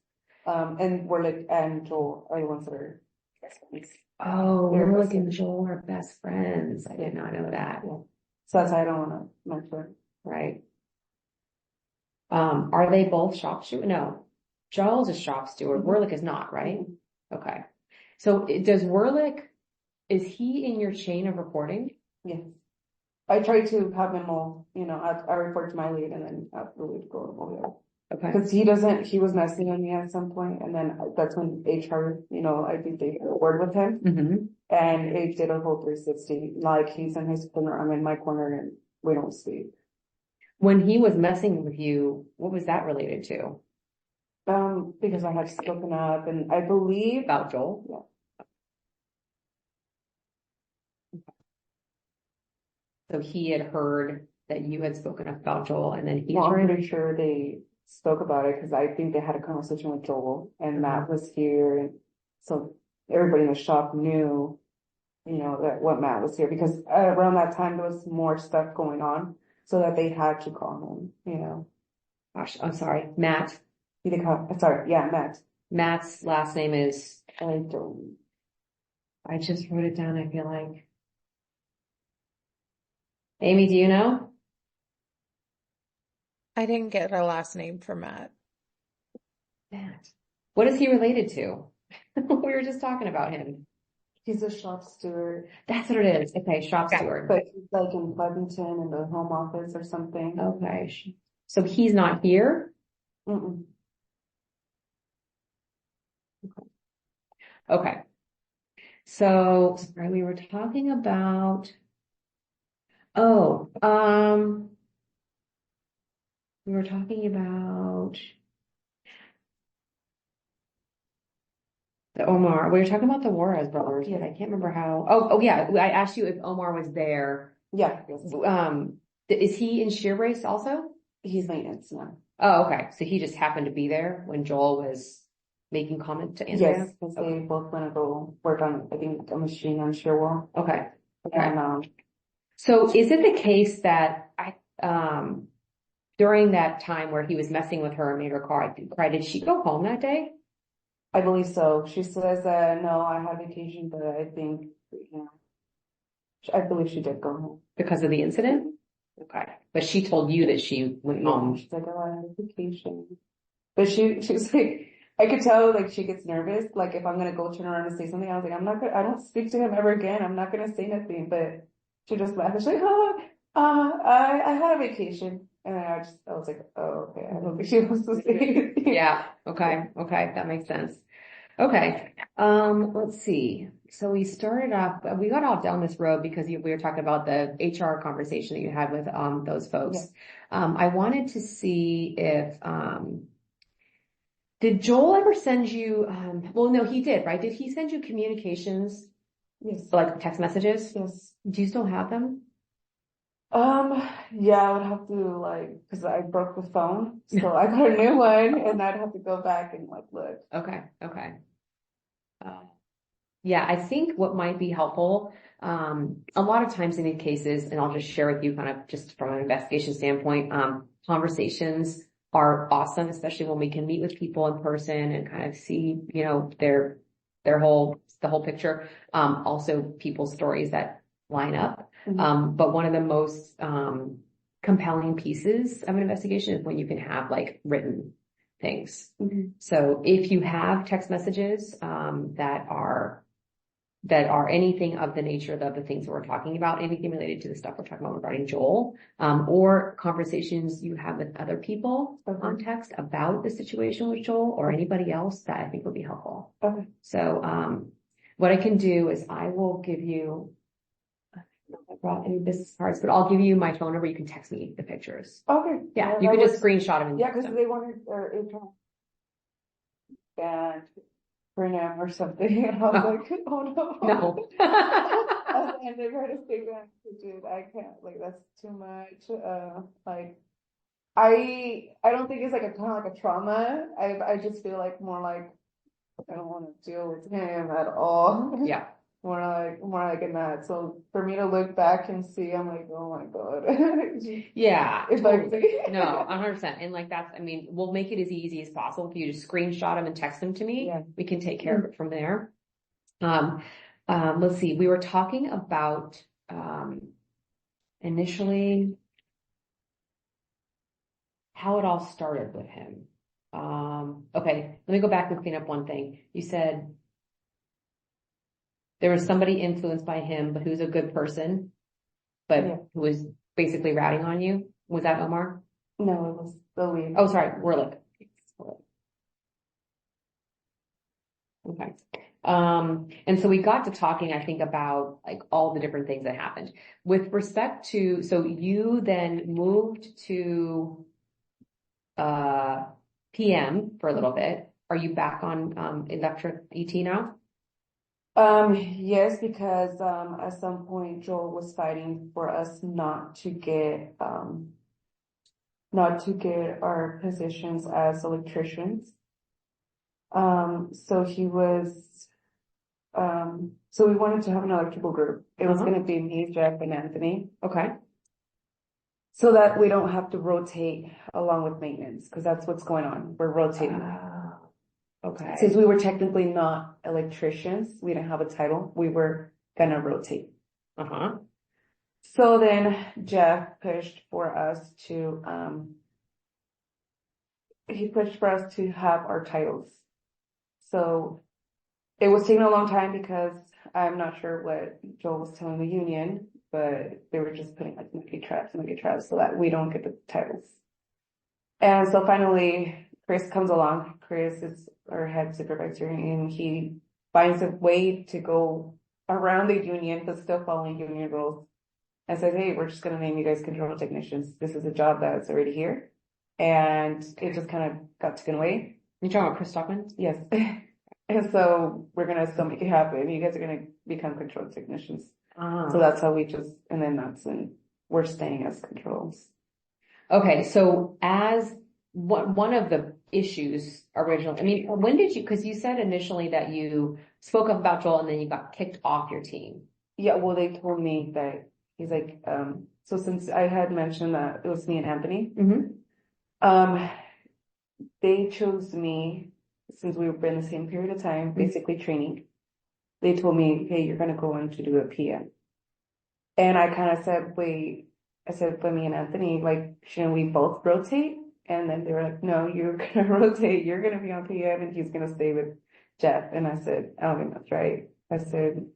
And Werlick and Joel are the ones that are best friends. Oh, They're Werlick best and friends. Joel are best friends. I did not know that. Yeah. So that's why I don't wanna mention. Right. Are they both shop steward? No. Joel's a shop steward. Mhm. Werlick is not, right? Okay. So does Werlick, is he in your chain of reporting? Yes. I try to have him all, I report to my lead and then have the lead go over there. Okay. Because he was messing with me at some point, and then that's when HR, I think they had a word with him, Mm-hmm. and it did a whole 360, like he's in his corner, I'm in my corner, and we don't speak. When he was messing with you, what was that related to? Because I had spoken up, and I believe, About Joel? Yeah. So he had heard that you had spoken up about Joel, and then he well, I'm turned. pretty sure they spoke about it, because I think they had a conversation with Joel, and Matt was here, and so everybody in the shop knew, that what Matt was here, because around that time there was more stuff going on, so that they had to call him, Gosh, I'm sorry, Matt. Matt. Matt's last name is, I I just wrote it down, I feel like. Amy, do you know? I didn't get a last name for Matt. Matt. What is he related to? We were just talking about him. he's a shop steward, That's what it is. Okay, shop Yeah. steward. but he's like in Pleasanton in the home office or something. Okay. So he's not here? Mm-mm. Okay. So, sorry, we were talking about, we were talking about the Omar. We were talking about the Juarez brothers, but I can't remember how. Oh yeah. I asked you if Omar was there. Yeah, yes. Is he in shear brace also? He's maintenance now. Oh, okay. So he just happened to be there when Joel was making comment to Andrea? Yes, because they both want to go work on, I think, a machine on shear wall. Okay. And, So is it the case that during that time where he was messing with her and made her cry, did she go home that day? I believe so. She says, no, I had vacation, but I think, I believe she did go home. Because of the incident? Okay. But she told you that she went home. She's like, oh, I had vacation. But she's like, I could tell, like, she gets nervous. Like, if I'm going to go turn around and say something, I was like, I don't speak to him ever again. I'm not going to say nothing. But she just laughed. She's like, I had a vacation. And I was like, oh, okay. I don't think she wants to say anything. Yeah. Okay. That makes sense. Okay. Let's see. So we got all down this road because we were talking about the HR conversation that you had with, those folks. Yeah. I wanted to see if, did Joel ever send you, well, no, he did, right? Did he send you communications, Yes. like text messages? Yes. Do you still have them? Yeah, I would have to cause I broke the phone, so I got a new one and I'd have to go back and look. Okay. Yeah, I think what might be helpful, a lot of times in these cases, and I'll just share with you kind of just from an investigation standpoint, conversations are awesome, especially when we can meet with people in person and kind of see, the whole picture. Also people's stories that line up. Mhm. But one of the most, compelling pieces of an investigation is when you can have written things. Mhm. So if you have text messages, that are anything of the nature of the things that we're talking about, anything related to the stuff we're talking about regarding Joel, or conversations you have with other people on text about the situation with Joel or anybody else, that I think would be helpful. Okay. So, What I can do is I will give you, I don't know if I brought any business cards, but I'll give you my phone number. You can text me the pictures. Okay. Yeah, that you can just works. screenshot them and Yeah, text because them. they wanted HR band for now or something. And I was like, oh no. No. And they tried to say that, dude, I can't, like, that's too much. Like, I don't think it's like a kind of like a trauma. I just feel like more like I don't want to deal with him at all. Yeah. More like in that. So for me to look back and see, I'm like, oh my God. Yeah. If Totally. I No, 100%. And like that's, I mean, we'll make it as easy as possible. If you just screenshot them and text them to me, Yeah. we can take care of it from there. Let's see. We were talking about, initially how it all started with him. Okay, let me go back and clean up one thing. You said there was somebody influenced by him, but who's a good person, but Yeah. who was basically ratting on you. Was that Omar? No, it was the lead. Oh, sorry, Werlick. Okay. And so we got to talking, I think, about like all the different things that happened with respect to, so you then moved to, PM for a little bit. Are you back on, electric ET now? Yes, because at some point Joel was fighting for us not to get our positions as electricians. So he was so we wanted to have an electrical group. It was Uh-huh. gonna be me, Jeff, and Anthony, Okay. so that we don't have to rotate along with maintenance, because that's what's going on. We're rotating. Okay. Since we were technically not electricians, we didn't have a title, we were gonna rotate. Uh-huh. So then Jeff pushed for us to, he pushed for us to have our titles. So it was taking a long time because I'm not sure what Joel was telling the union, but they were just putting like monkey traps so that we don't get the titles. And so finally Chris comes along. Chris is our head supervisor and he finds a way to go around the union, but still following union rules. And says, hey, we're just going to name you guys control technicians. This is a job that's already here. And it just kind of got taken away. You talking about Chris Stockman? Yes. And so we're going to still make it happen. You guys are going to become control technicians. So that's how we just, and then that's when we're staying as controls. Okay, so as one of the issues originally, I mean, when did you, because you said initially that you spoke up about Joel and then you got kicked off your team. Yeah, well, they told me that he's like, so since I had mentioned that it was me and Anthony, they chose me since we were in the same period of time, basically training. They told me, hey, you're going to go in to do a PM. And I kind of said, wait, I said, but me and Anthony, like, shouldn't we both rotate? And then they were like, no, you're going to rotate. You're going to be on PM and he's going to stay with Jeff. And I said, I don't think that's right. I said,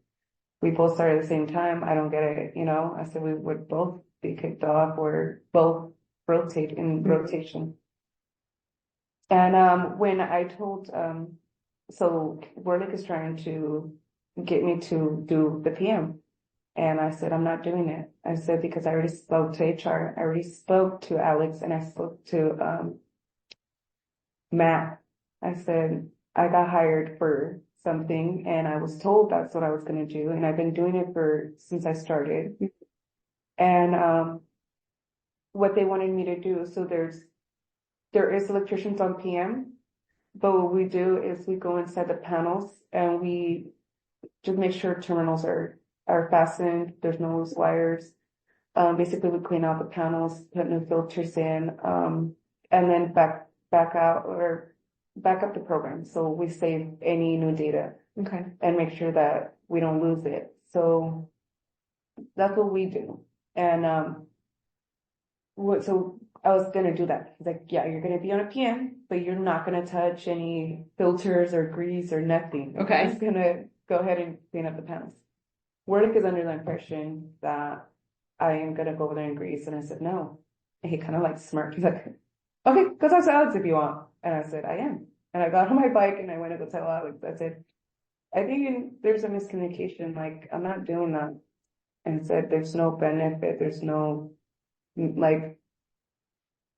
we both started at the same time. I don't get it. You know, I said, we would both be kicked off or both rotate in rotation. And, when I told, so Werlick is trying to get me to do the PM. And I said, I'm not doing it. I said, because I already spoke to HR. I already spoke to Alex and I spoke to, Matt. I said, I got hired for something and I was told that's what I was going to do. And I've been doing it since I started. And, what they wanted me to do. So there is electricians on PM, but what we do is we go inside the panels and we just make sure terminals are fastened. There's no loose wires. Basically we clean out the panels, put new filters in, and then back out or back up the program. So we save any new data. Okay. And make sure that we don't lose it. So that's what we do. And, so I was going to do that. He's like, yeah, you're going to be on a PM, but you're not going to touch any filters or grease or nothing. Okay. You're just going to go ahead and clean up the panels. Werlick is under the impression that I am going to go over there and grease. And I said, no. And he kind of like smirked. He's like, okay, go talk to Alex if you want. And I said, I am. And I got on my bike and I went to go tell Alex. I said, I think there's a miscommunication, like, I'm not doing that. And said, there's no benefit, there's no, like,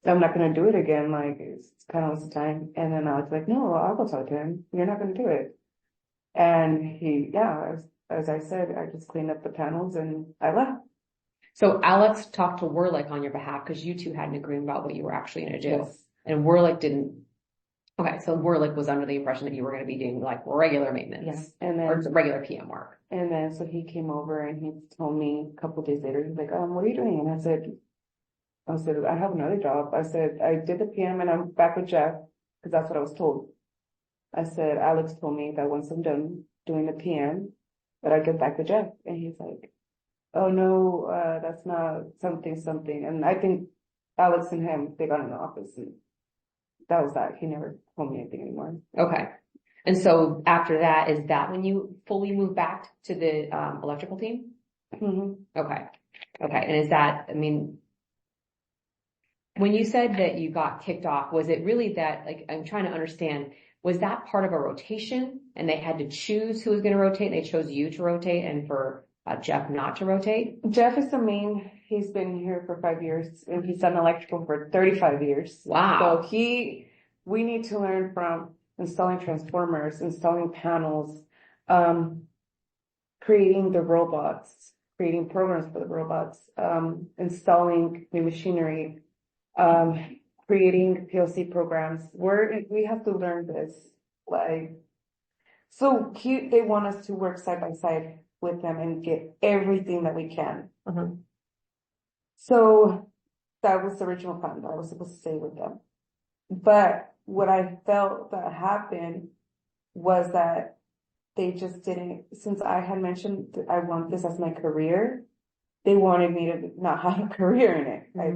I'm not gonna do it again, like, it's kind of waste of time. And then I was like, no, I'll go talk to him, you're not gonna do it. And he, yeah, as I said, I just cleaned up the panels and I left. So Alex talked to Werlick on your behalf because you two had an agreement about what you were actually going to do. Yes. And Werlick didn't. Okay, so Werlick was under the impression that you were going to be doing like regular maintenance. Yes. And Or then, regular PM work. and then, so he came over and he told me a couple of days later, he's like, what are you doing? And I said, I have another job. I said, I did the PM and I'm back with Jeff, because that's what I was told. I said, Alex told me that once I'm done doing the PM, that I get back with Jeff. And he's like, oh no, that's not something. And I think Alex and him, they got in the office and that was that. He never told me anything anymore. Okay. And so after that, is that when you fully moved back to the electrical team? Mm-hmm. Okay. Okay. And is that, I mean, when you said that you got kicked off, was it really that, like, I'm trying to understand, was that part of a rotation and they had to choose who was going to rotate? They chose you to rotate and for Jeff not to rotate? Jeff is the main, he's been here for 5 years and he's done electrical for 35 years. Wow. So we need to learn from installing transformers, installing panels, creating the robots, creating programs for the robots, installing the machinery, creating PLC programs. We have to learn this, like, so they want us to work side by side with them and get everything that we can. Uh-huh. So that was the original plan that I was supposed to stay with them. But what I felt that happened was that they just didn't, since I had mentioned that I want this as my career, they wanted me to not have a career in it. I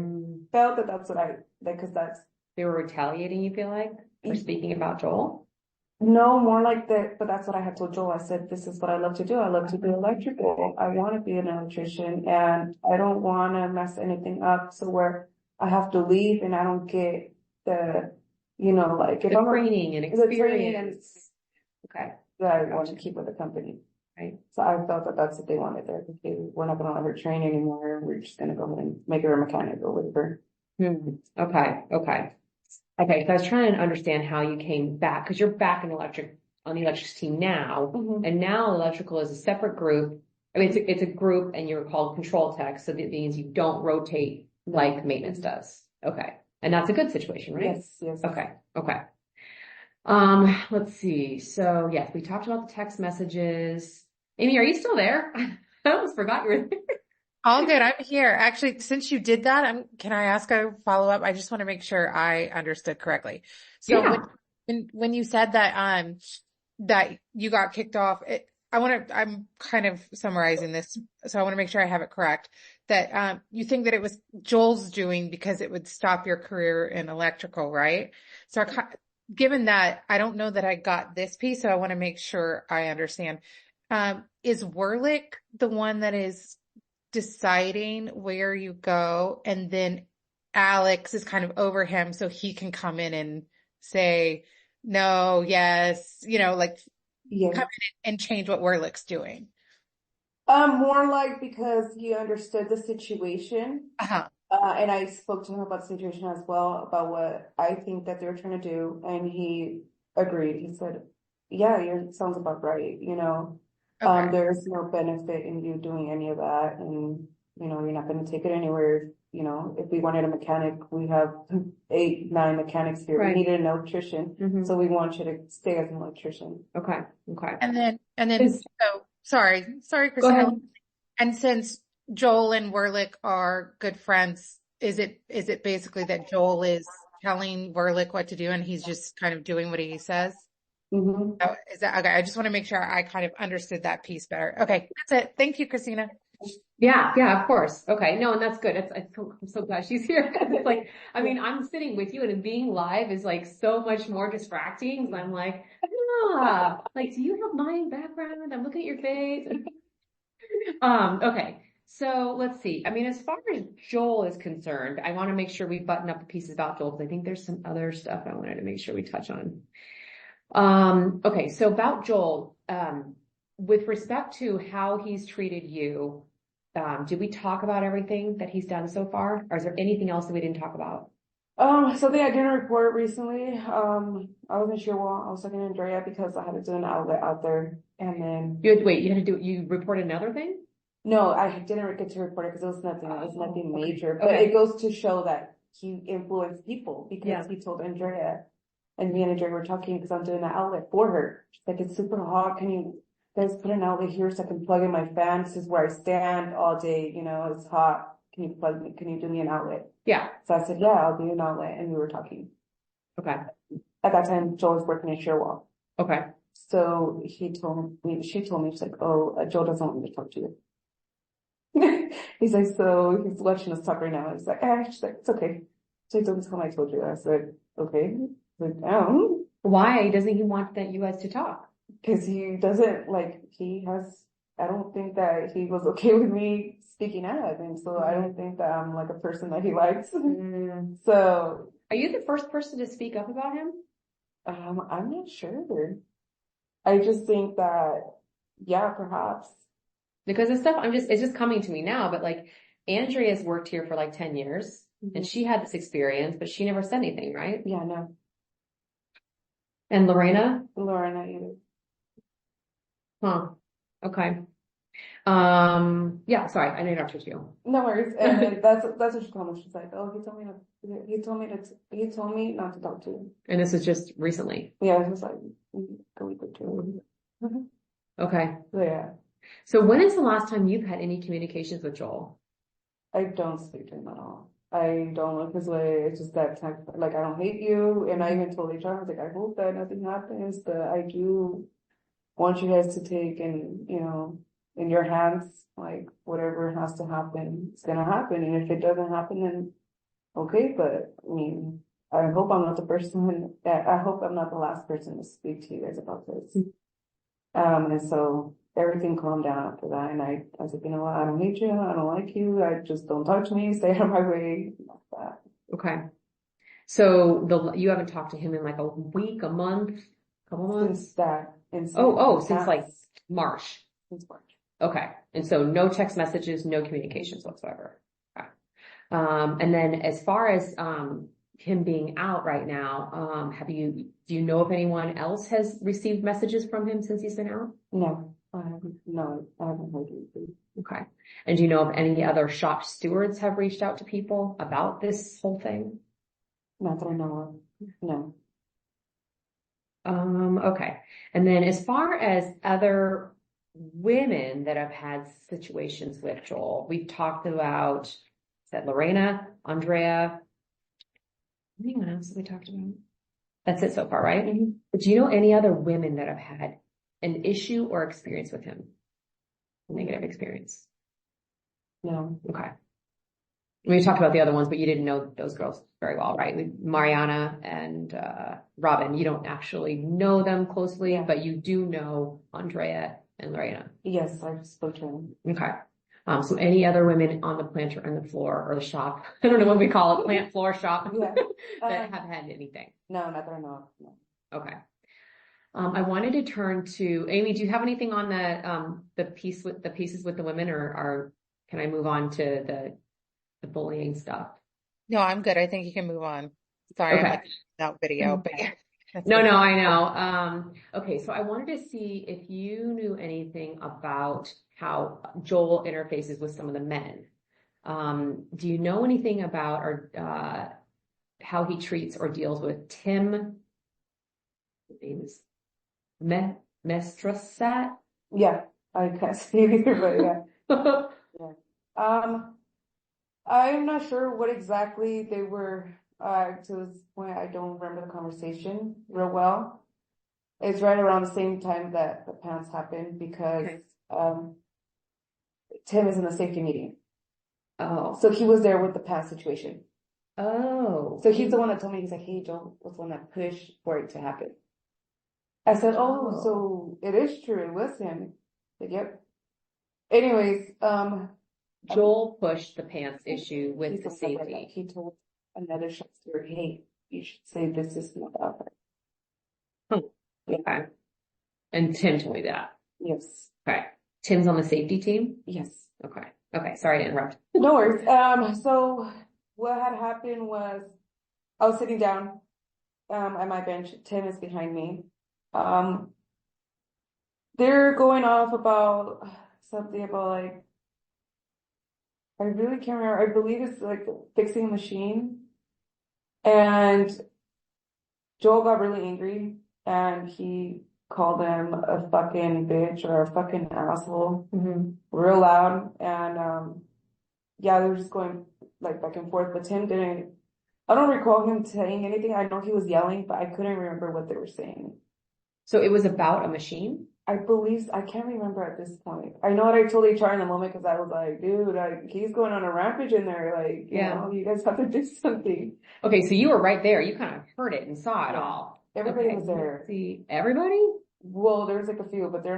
felt that that's what because They were retaliating, you feel like, for speaking about Joel? No, more like that, but that's what I had told Joel. I said, this is what I love to do. I love to do electrical. I want to be an electrician and I don't want to mess anything up. So where I have to leave and I don't get the, like if The I'm training and the training experience. Okay. that I want to keep with the company. Right. So I felt that that's what they wanted there. Okay, we're not going to let her train anymore. We're just going to go ahead and make her a mechanic or whatever. Okay. Okay. Okay. So I was trying to understand how you came back because you're back in on the electrics team now. Mm-hmm. And now electrical is a separate group. I mean, it's a group and you're called control tech. So that means you don't rotate like maintenance does. Okay. And that's a good situation, right? Yes, yes. Okay. Okay. Let's see. So yes, we talked about the text messages. Amy, are you still there? I almost forgot you were there. All good. I'm here. Actually, since you did that, can I ask a follow-up? I just want to make sure I understood correctly. So Yeah. when you said that, that you got kicked off, I'm kind of summarizing this, so I want to make sure I have it correct. That, you think that it was Joel's doing because it would stop your career in electrical, right? So given that, I don't know that I got this piece, so I want to make sure I understand. Is Werlick the one that is deciding where you go, and then Alex is kind of over him so he can come in and say no, yes, like Yes. come in and change what Werlick's doing? More like because he understood the situation. Uh-huh. And I spoke to him about the situation as well, about what I think that they're trying to do. And he agreed. He said, yeah, it sounds about right. Okay. There's no benefit in you doing any of that. And, you're not going to take it anywhere. If we wanted a mechanic, we have 8, 9 mechanics here. Right. We needed an electrician. Mm-hmm. So we want you to stay as an electrician. Okay. Okay. And then, so sorry, Christina. Go ahead. And since Joel and Werlick are good friends, is it basically that Joel is telling Werlick what to do and he's just kind of doing what he says? Mm-hmm. Oh, is that okay? I just want to make sure I kind of understood that piece better. Okay, that's it. Thank you, Christina. Yeah, of course. Okay. No, and that's good. I'm so glad she's here. It's like, I mean, I'm sitting with you and being live is like so much more distracting. So I'm like, like, do you have my background? I'm looking at your face. Okay. So let's see. I mean, as far as Joel is concerned, I want to make sure we button up the pieces about Joel because I think there's some other stuff I wanted to make sure we touch on. Okay, so about Joel, with respect to how he's treated you, did we talk about everything that he's done so far? Or is there anything else that we didn't talk about? Something I didn't report recently. I was in Sherwell. I was talking to Andrea because I had to do an outlet out there, and then You reported another thing? no, I didn't get to report it because it was nothing. It was nothing major, but Okay. it goes to show that he influenced people because Yeah. he told Andrea, and me and Andrea were talking because I'm doing the outlet for her. She's like, "It's super hot. Can you guys put an outlet here so I can plug in my fan? This is where I stand all day. You know, it's hot. Can you plug me? Can you do me an outlet?" Yeah. So I said, "Yeah, I'll do an outlet," and we were talking. Okay. At that time, Joel was working at Sherwell. Okay. So she told me, she's like, "Oh, Joel doesn't want me to talk to you." He's like, so he's watching us talk right now. He's like, she's like, "It's okay." So don't tell him I told you. I said, "Okay." He's like, Why doesn't he want you guys to talk? because he doesn't like, I don't think that he was okay with me speaking out. And so I don't think that I'm like a person that he likes. So, Are you the first person to speak up about him? I'm not sure. I just think that, yeah, perhaps. Because the stuff it's just coming to me now, but like Andrea's worked here for like 10 years and she had this experience, but she never said anything, right? Yeah, no. And Lorena? Laura, not you. Huh. Okay. Yeah, sorry, I interrupted you. No worries. And then that's what she told me. She's like, "Oh, he told me not to talk to you." And this is just recently. Yeah, it was like a week or two. Okay. So yeah, So when is the last time you've had any communications with Joel? I don't speak to him at all. I don't look his way. It's just that time, like, I don't hate you. And I even told HR, I was like, "I hope that nothing happens, but I do want you guys to take in, in your hands, like, whatever has to happen, it's gonna happen. And if it doesn't happen, then okay, but I mean, I hope I'm not I hope I'm not the last person to speak to you guys about this." And so everything calmed down after that. And I was like, "You know what? I don't hate you. I don't like you. I just don't talk to me. Stay out of my way." Like that. Okay. So you haven't talked to him in like a week, a month, couple months? Since that. Since like March. Since March. Okay. And so no text messages, no communications whatsoever. Okay. And then as far as, him being out right now, do you know if anyone else has received messages from him since he's been out? No, I haven't heard anything. Okay. And do you know if any other shop stewards have reached out to people about this whole thing? Not that I know of. No. Okay. And then as far as other women that have had situations with Joel, we've talked about, is that Lorena, Andrea, anyone else that we talked about? That's it so far, right? Mm-hmm. But do you know any other women that have had an issue or experience with him? Negative experience? No. Okay. We talked about the other ones, but you didn't know those girls very well, right? Mariana and Robin, you don't actually know them closely, Yeah. but you do know Andrea and Lorena. Yes, I've spoken to him. Okay. So any other women on the plant or on the floor or the shop, I don't know what we call it, plant, floor, shop, Yeah. that have had anything? No, not that I know of. No. Okay. I wanted to turn to Amy. Do you have anything on the pieces with the women, or can I move on to the bullying stuff? No, I'm good. I think you can move on. Sorry, Okay. I'm like out video, but yeah. No, I know. Okay, so I wanted to see if you knew anything about how Joel interfaces with some of the men. Do you know anything about or how he treats or deals with Tim? His name is Mestrasat? Yeah, I can't see it either, but yeah. Yeah. I'm not sure what exactly they were, to this point, I don't remember the conversation real well. It's right around the same time that the pants happened because, Tim is in the safety meeting. Oh. So he was there with the pants situation. Oh. So he's the one that told me, he's like, "Hey, Joel was the one that pushed for it to happen." I said, "Oh, so it is true. It was him." Like, yep. Anyways, Joel pushed the pants issue with he the told somebody safety. that he told another shop steward, "Hey, you should say this is not about her." Okay. And Tim told me that. Yes. Okay. Tim's on the safety team? Yes. Okay. Okay. Sorry to interrupt. No worries. So what had happened was I was sitting down at my bench. Tim is behind me. They're going off about something about like I really can't remember. I believe it's like fixing a machine. And Joel got really angry and he called him a fucking bitch or a fucking asshole real loud. And yeah, they were just going like back and forth, but Tim didn't. I don't recall him saying anything. I know he was yelling, but I couldn't remember what they were saying. So it was about a machine? I believe, I can't remember at this point. I know that I told HR in the moment because I was like, dude, he's going on a rampage in there. Like, you know, you guys have to do something. Okay, so you were right there. You kind of heard it and saw it all. Everybody Okay. was there. See, everybody? Well, there was like a few, but they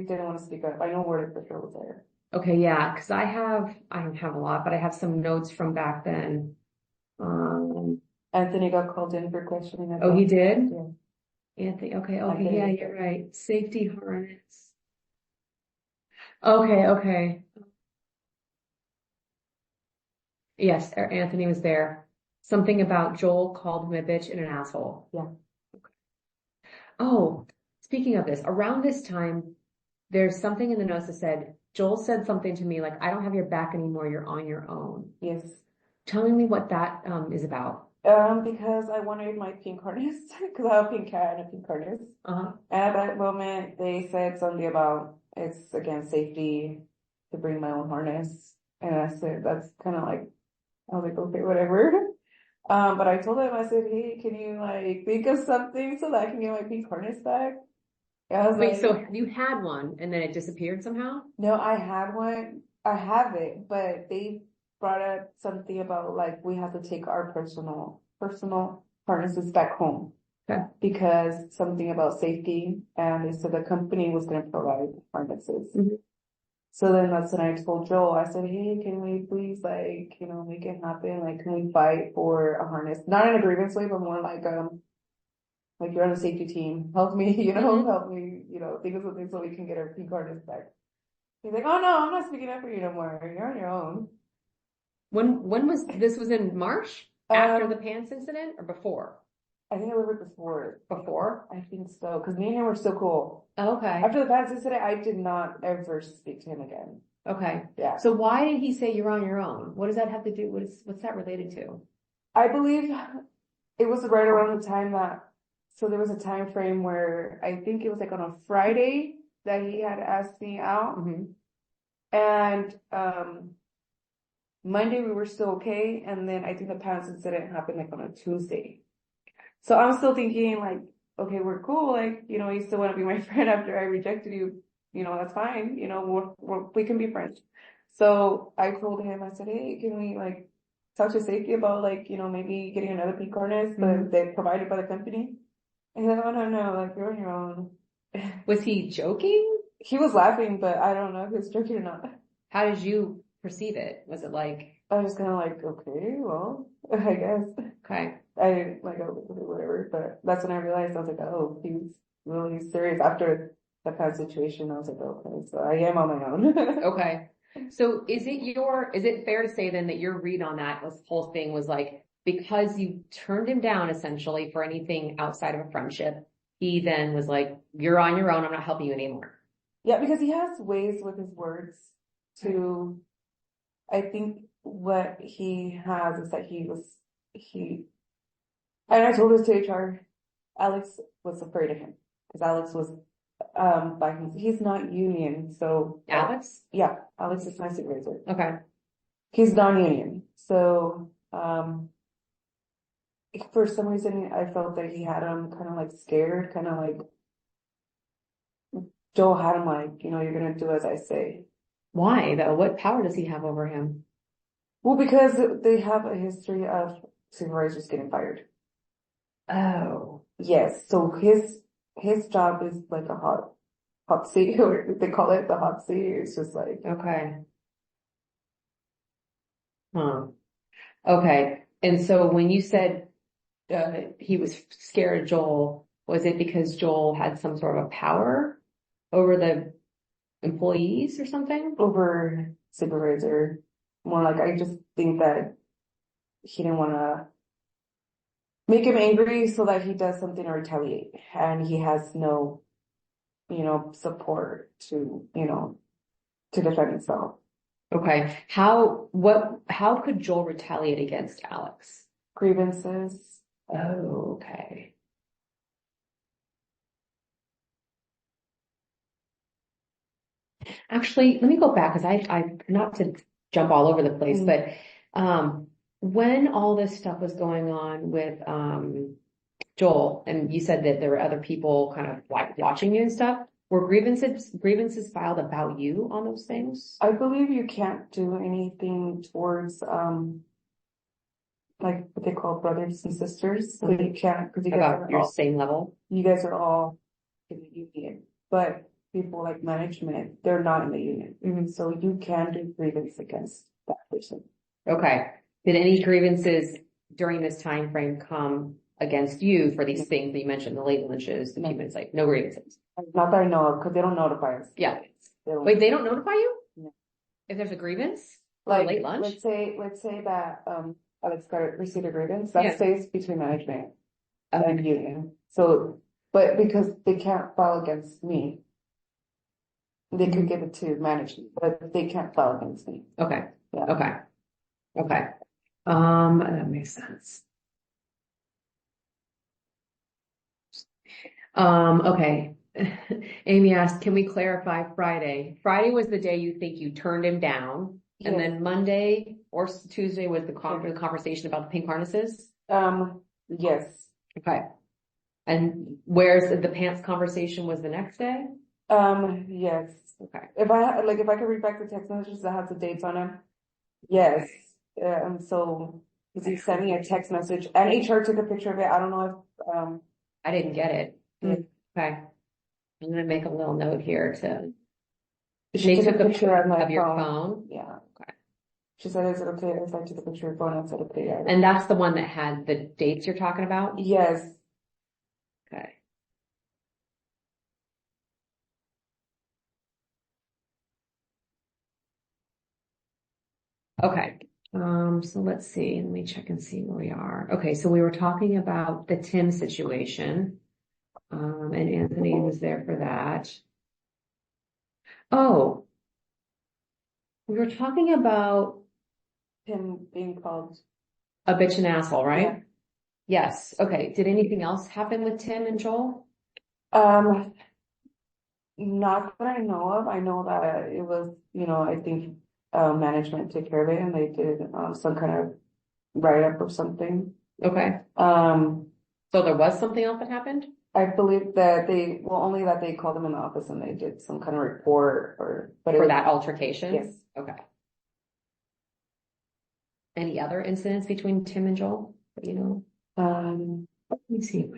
didn't want to speak up. I know Word for sure was there. Okay, yeah, because I don't have a lot, but I have some notes from back then. Anthony got called in for questioning. Oh, he did? Yeah. Anthony, okay, Anthony. yeah, you're right. Safety harness. Okay. Yes, Anthony was there. Something about Joel called him a bitch and an asshole. Yeah. Okay. Oh, speaking of this, around this time, there's something in the notes that said, Joel said something to me like, I don't have your back anymore, you're on your own. Yes. Telling me what that is about. Because I wanted my pink harness, because I have a pink cat and a pink harness. Uh-huh. And at that moment, they said something about it's against safety to bring my own harness. And I said, that's kind of like, I was like, okay, whatever. But I told them, I said, hey, can you like think of something so that I can get my pink harness back? I was Wait, like, so you had one and then it disappeared somehow? no, I had one. I have it, but they brought up something about like we have to take our personal harnesses back home. Okay. Because something about safety, and they said the company was going to provide harnesses. Mhm. So then that's when I told Joel, I said, hey, can we please like, you know, make it happen? Like, can we fight for a harness? Not in a grievance way, but more like you're on the safety team. Help me, you know, help me, you know, think of something so we can get our pink harness back. He's like, oh no, I'm not speaking up for you no more. You're on your own. When was this was in March? After the pants incident or before? I think a little bit before. Before? I think so, because me and him were still cool. Okay. After the pants incident, I did not ever speak to him again. Okay. Yeah. So why did he say you're on your own? What does that have to do? What's that related to? I believe it was right around the time so there was a time frame where I think it was like on a Friday that he had asked me out. And Monday we were still okay, and then I think the pants incident happened like on a Tuesday. So I'm still thinking like, okay, we're cool, like, you know, you still want to be my friend after I rejected you, you know, that's fine, you know, we can be friends. So I told him, I said, hey, can we like talk to safety about like, you know, maybe getting another pink harness, but they're provided by the company? And then, oh no, like you're on your own. Was he joking? He was laughing, but I don't know if he was joking or not. How did you perceive it? Was it like, I was kind of like, okay, well, I guess. okay. I didn't like, oh, whatever, but that's when I realized I was like, oh, he's really serious. After that kind of situation, I was like, okay, so I am on my own. Okay. So is it fair to say then that your read on that whole thing was like, because you turned him down essentially for anything outside of a friendship, he then was like, you're on your own, I'm not helping you anymore. Yeah, because he has ways with his words to, I think what he has is that and I told this to HR, Alex was afraid of him because Alex was, he's not union. So Alex? Yeah, Alex is my supervisor. Okay. He's non-union. So, for some reason I felt that he had him kind of like scared, kind of like Joel had him like, you know, you're going to do as I say. Why though? What power does he have over him? Well, because they have a history of supervisors getting fired. Oh. Yes. So his job is like a hot seat, or they call it the hot seat. It's just like, Okay. Huh. Okay. And so when you said he was scared of Joel, Was it because Joel had some sort of power over the employees or something? Over supervisor. More like, I just think that he didn't want to make him angry so that he does something or retaliate. And he has no, support to, to defend himself. Okay. How could Joel retaliate against Alex? Grievances. Oh, okay. Actually, let me go back because I not to jump all over the place, but when all this stuff was going on with Joel, and you said that there were other people kind of like watching you and stuff, were grievances filed about you on those things? I believe you can't do anything towards, like what they call brothers and sisters. So you can't, because About your same level? you guys are all in the union, but people like management, they're not in the union. So you can do grievance against that person. Okay. Did any grievances during this time frame come against you for these things that you mentioned, the late lunches, the few minutes, like no grievances? Not that I know of, because they don't notify us. Yeah. They don't. Wait, they don't notify you? No. If there's a grievance? Or Like, late lunch? let's say that, Alex got received a grievance, that stays between management and union. So, but because they can't file against me, they could give it to management, but they can't file against me. Okay. Yeah. Okay. Okay. That makes sense. Okay. Amy asked, can we clarify Friday? Friday was the day you think you turned him down, and Yes. then Monday or Tuesday was the conversation about the pink harnesses? Yes. Okay. And where's the pants conversation was the next day? Yes. Okay. If I could read back the text messages that has the dates on them, yes. So, because he sent me a text message and HR took a picture of it. I don't know if, I didn't get it. Mm. Okay. I'm gonna make a little note here to. she They took a picture of my of your phone. phone. Yeah. Okay. She said, is it okay if I took a picture of your phone? I said, okay, yeah. And that's the one that had the dates you're talking about? Yes. Okay. Okay. So let's see. Let me check and see where we are. Okay. So we were talking about the Tim situation. And Anthony was there for that. Oh, we were talking about Him being called. a bitch and asshole, right? Yeah. Yes. Okay. Did anything else happen with Tim and Joel? Not that I know of. I know that it was, I think, management took care of it and they did, some kind of write-up or something. Okay. So there was something else that happened? I believe that only that they called them in the office and they did some kind of report but For that altercation? Yes. Okay. Any other incidents between Tim and Joel that you know? Let me see.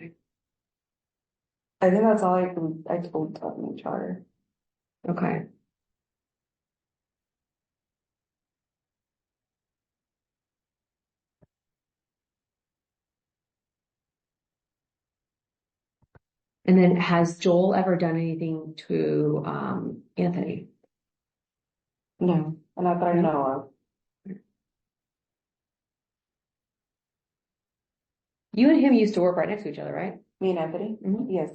I think that's all I told Tubman HR. Okay. And then has Joel ever done anything to Anthony? No, not that I know of. You and him used to work right next to each other, right? Me and Anthony? Mhm. Yes.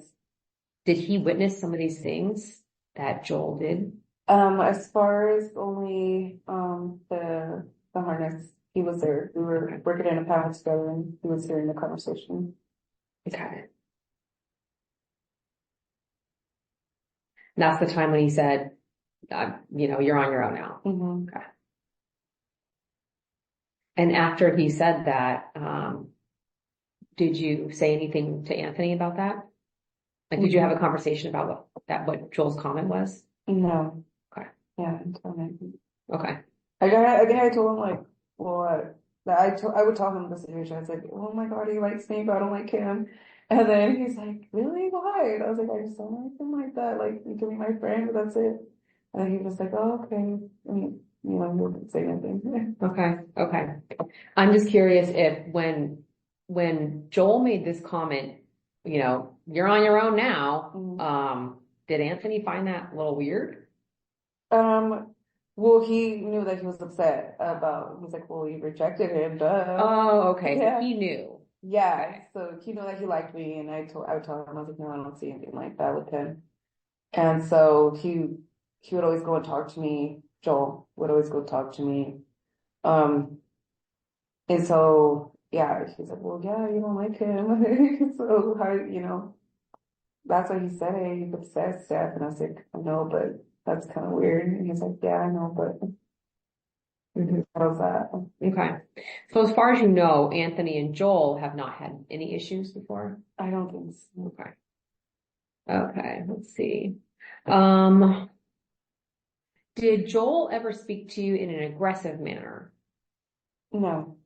Did he witness some of these things that Joel did? As far as only the harness, he was there. We were working in a panel together and he was hearing the conversation. Okay. And that's the time when he said, you're on your own now. Mm-hmm. Okay. And after he said that, did you say anything to Anthony about that? Like, did you have a conversation about what Joel's comment was? No. Okay. Yeah. Okay. I think I told him like, well, I would tell him the situation. I was like, oh my God, he likes me, but I don't like him. And then he's like, really? Why? And I was like, I just don't like him like that. Like, you can be my friend, but that's it. And he was like, oh, okay. I mean, he didn't say anything. Okay. Okay. I'm just curious if when Joel made this comment, you're on your own now. Mhm. Did Anthony find that a little weird? Well, he knew that he was upset about, he's like, well, you rejected him, duh. Oh, okay. So Yeah. he knew. Yeah, Okay. so he knew that he liked me, and I would tell him, I was like, no, I don't see anything like that with him. And so he would always go and talk to me. Joel would always go talk to me. Um, and so yeah, he's like, well, yeah, you don't like him, so how, that's what he said. Hey, he's obsessed, Steph, and I was like, I know, but that's kind of weird. And he's like, yeah, I know, but Mhm. how's that? Okay. So as far as you know, Anthony and Joel have not had any issues before? I don't think so. Okay. Okay, let's see. Um, did Joel ever speak to you in an aggressive manner? No.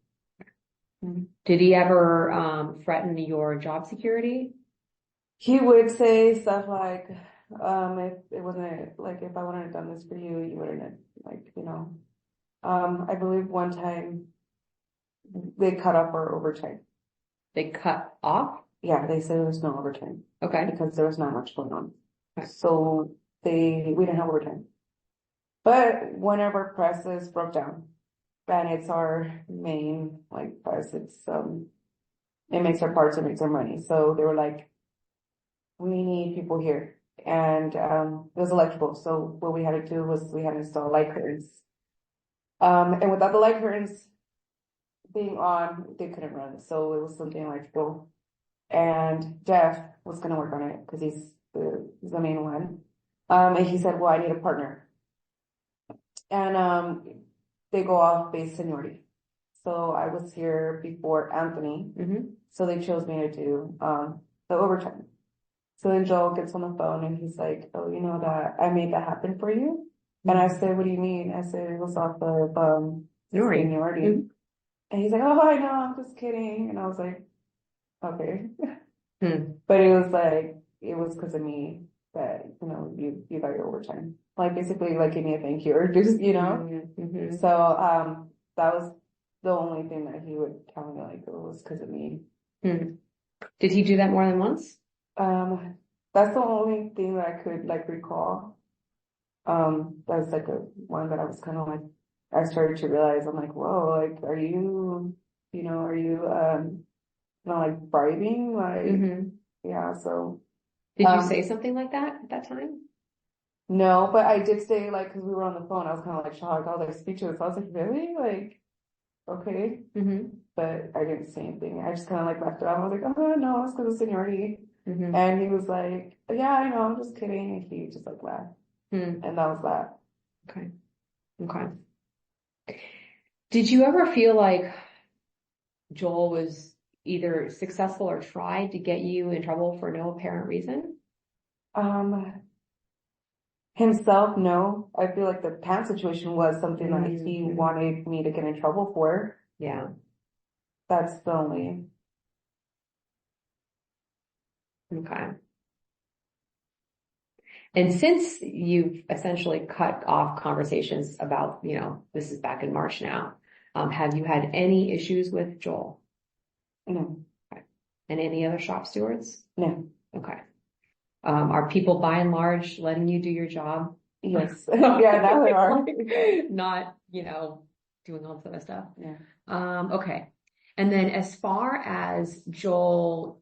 Did he ever threaten your job security? He would say stuff like, if it wasn't like if I wouldn't have done this for you, you wouldn't have I believe one time they cut off our overtime. They cut off? Yeah, they said there was no overtime Okay. because there was not much going on. Okay. So we didn't have overtime. But one of our presses broke down, and it's our main press. It makes our parts, it makes our money. So they were like, we need people here. And it was electrical. So what we had to do was we had to install light curtains. And without the light curtains being on, they couldn't run. So it was something electrical. And Jeff was gonna work on it because he's the main one. And he said, well, I need a partner. And they go off base seniority. So I was here before Anthony. Mm-hmm. So they chose me to do the overtime. So then Joel gets on the phone and he's like, oh, you know that I made that happen for you? And I said, what do you mean? I said, it was off of seniority. Mhm. And he's like, oh, I know, I'm just kidding. And I was like, okay. Hmm. But it was because of me that, you got your overtime. Basically, give me a thank you or just, Mhm. So, that was the only thing that he would tell me, it was because of me. Hmm. Did he do that more than once? That's the only thing that I could recall. That's a one that I was kind of I started to realize, I'm like, whoa, are you, bribing? Mm-hmm. Yeah, so. Did you say something like that at that time? No, but I did say, cause we were on the phone, I was kind of shocked. I was speechless. I was like, really? Okay. Mm-hmm. But I didn't say anything. I just kind of left it off. I was like, oh, no, it's because of seniority. Mm-hmm. And he was like, yeah, I know, I'm just kidding. And he just laughed. Hmm. And that was that. Okay. Okay. Did you ever feel like Joel was either successful or tried to get you in trouble for no apparent reason? Himself, no. I feel like the pants situation was something that he Mhm. wanted me to get in trouble for. Yeah. That's the only. Okay. And since you've essentially cut off conversations about, this is back in March now, have you had any issues with Joel? No. Okay. And any other shop stewards? No. Okay. Are people by and large letting you do your job? Yes. Yeah, now they are. Not, doing all this other stuff. Yeah. Okay. And then as far as Joel,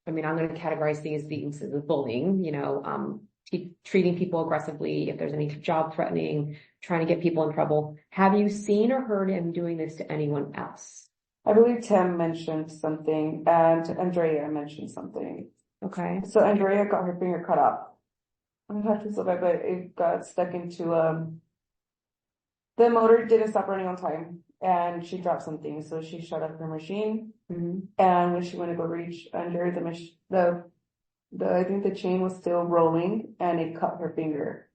I'm going to categorize these as bullying, treating people aggressively, if there's any job threatening, trying to get people in trouble. Have you seen or heard him doing this to anyone else? I believe Tim mentioned something and Andrea mentioned something. Okay. So Andrea got her finger cut off. I'm not too so bad, but it got stuck into the motor didn't stop running on time and she dropped something, so she shut off her machine. Mm-hmm. And when she went to go reach under the machine, I think the chain was still rolling and it cut her finger.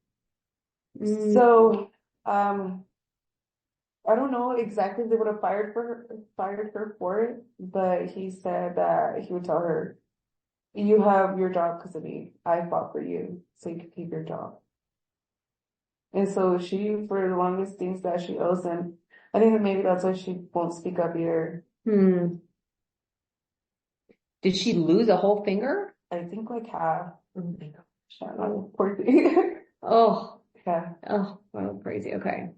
Mm-hmm. So I don't know exactly if they would have fired her for it, but he said that he would tell her, you have your job because of me. I fought for you, so you can keep your job. And so she, for the longest things that she owes him, I think that maybe that's why she won't speak up either. Did she lose a whole finger? I think like half. Oh my God. Oh, poor thing. Oh, Yeah. oh, wow, crazy. Okay.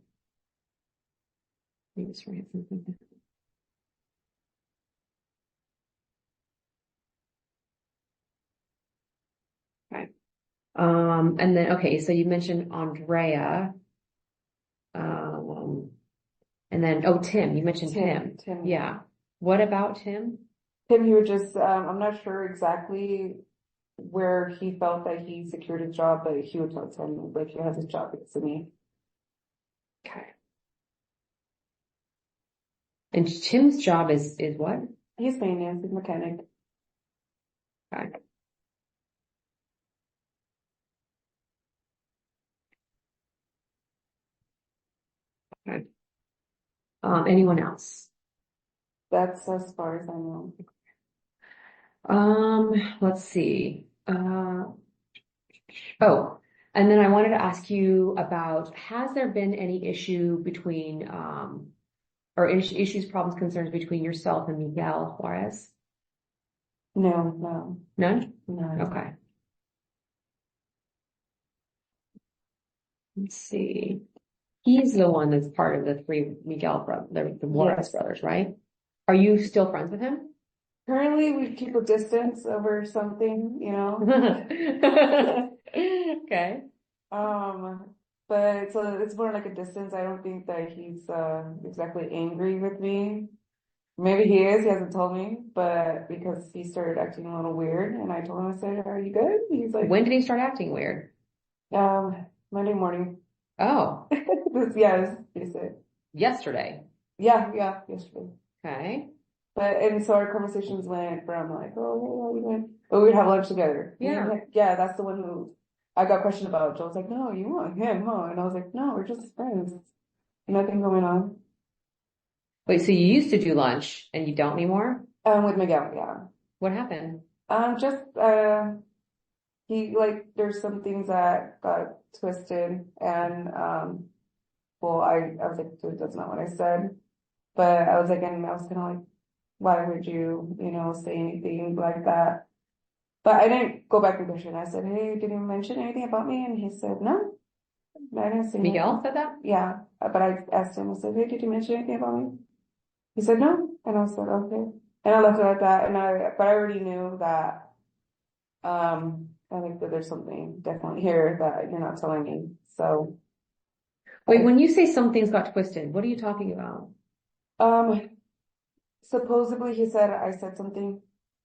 Let me just write something down. Okay. And then, okay, so you mentioned Andrea. And then, oh, Tim, you mentioned Tim. Tim. Yeah. What about Tim? Tim, he would just, I'm not sure exactly where he felt that he secured his job, but he would tell me like he has his job because of me. Okay. And Tim's job is what? He's maintenance, he's mechanic. Okay. Okay. Anyone else? That's as far as I know. Let's see. Oh, and then I wanted to ask you about, has there been any issue between, or issues, problems, concerns between yourself and Miguel Juarez? No. None? No. Okay. Let's see. He's the one that's part of the three Miguel brothers, the Juarez Yes. brothers, right? Are you still friends with him? Currently, we keep a distance over something, you know. Okay. But so it's more like a distance. I don't think that he's exactly angry with me. Maybe he is. He hasn't told me, but because he started acting a little weird, and I told him, I said, "Are you good?" He's like, When did he start acting weird? Monday morning. Oh, Yes, he said. yesterday. Yeah, yesterday. Okay. And so our conversations went from like, oh, hey, how you doing? But we'd have lunch together. Yeah. Yeah, that's the one who I got questioned about. Joel's like, no, you want him, huh? And I was like, no, we're just friends. Nothing going on. Wait, so you used to do lunch and you don't anymore? With Miguel, yeah. What happened? Just, he, like, there's some things that got twisted and, well, I was like, dude, that's not what I said. But I was like, and I was kind of like, why would you, say anything like that? But I didn't go back and question. I said, hey, did you mention anything about me? And he said, no, I didn't say Miguel anything. said that? Yeah, but I asked him, I said, hey, did you mention anything about me? He said, no. And I said, okay. And I left it at that. But I already knew that, I think that there's something definitely here that you're not telling me. So. Wait, when you say some things got twisted, what are you talking about? Supposedly he said I said something,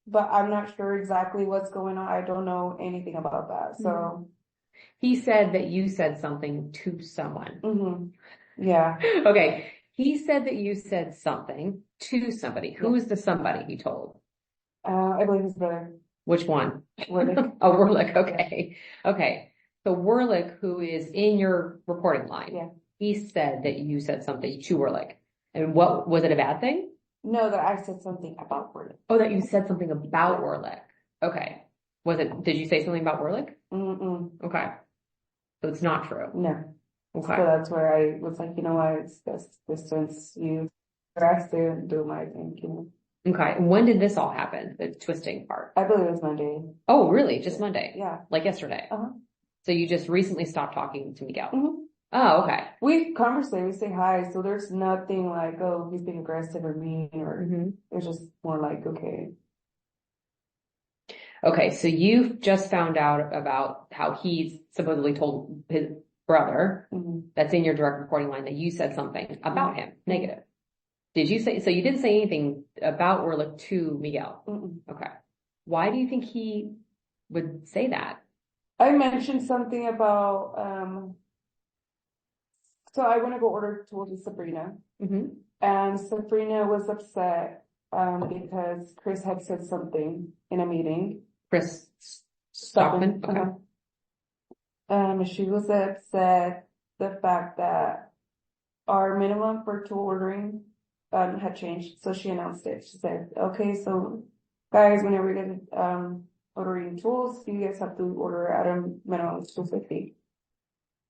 but I'm not sure exactly what's going on. I don't know anything about that. So. He said that you said something to someone. Yeah. Okay. He said that you said something to somebody. Who is the somebody he told? I believe his brother. Which one? Werlick. Oh, Werlick. Okay. Okay. So Werlick, who is in your reporting line. Yeah. He said that you said something to Werlick. And what, was it a bad thing? No, that I said something about Werlick. Oh, that you said something about Werlick. Okay. Did you say something about Werlick? Okay. So it's not true. No. Okay. So that's where I was like, you know what, it's best distance. You rest there and do my thing, Okay. And when did this all happen? The twisting part? I believe it was Monday. Oh, really? Just Monday? Yeah. Like yesterday? Uh-huh. So you just recently stopped talking to Miguel? Mm-hmm. Oh, okay. We conversate, we say hi, so there's nothing like, oh, he's being aggressive or mean, or it's just more like, okay. Okay, so you've just found out about how he's supposedly told his brother that's in your direct reporting line that you said something about him, negative. Did you say, so you didn't say anything about Werlick to Miguel? Okay. Why do you think he would say that? I mentioned something about, so I went to go order tools with Sabrina, and Sabrina was upset because Chris had said something in a meeting. Chris Stockman? Okay. She was upset the fact that our minimum for tool ordering had changed, so she announced it. She said, okay, so guys, whenever you're ordering tools, you guys have to order at a minimum of $250.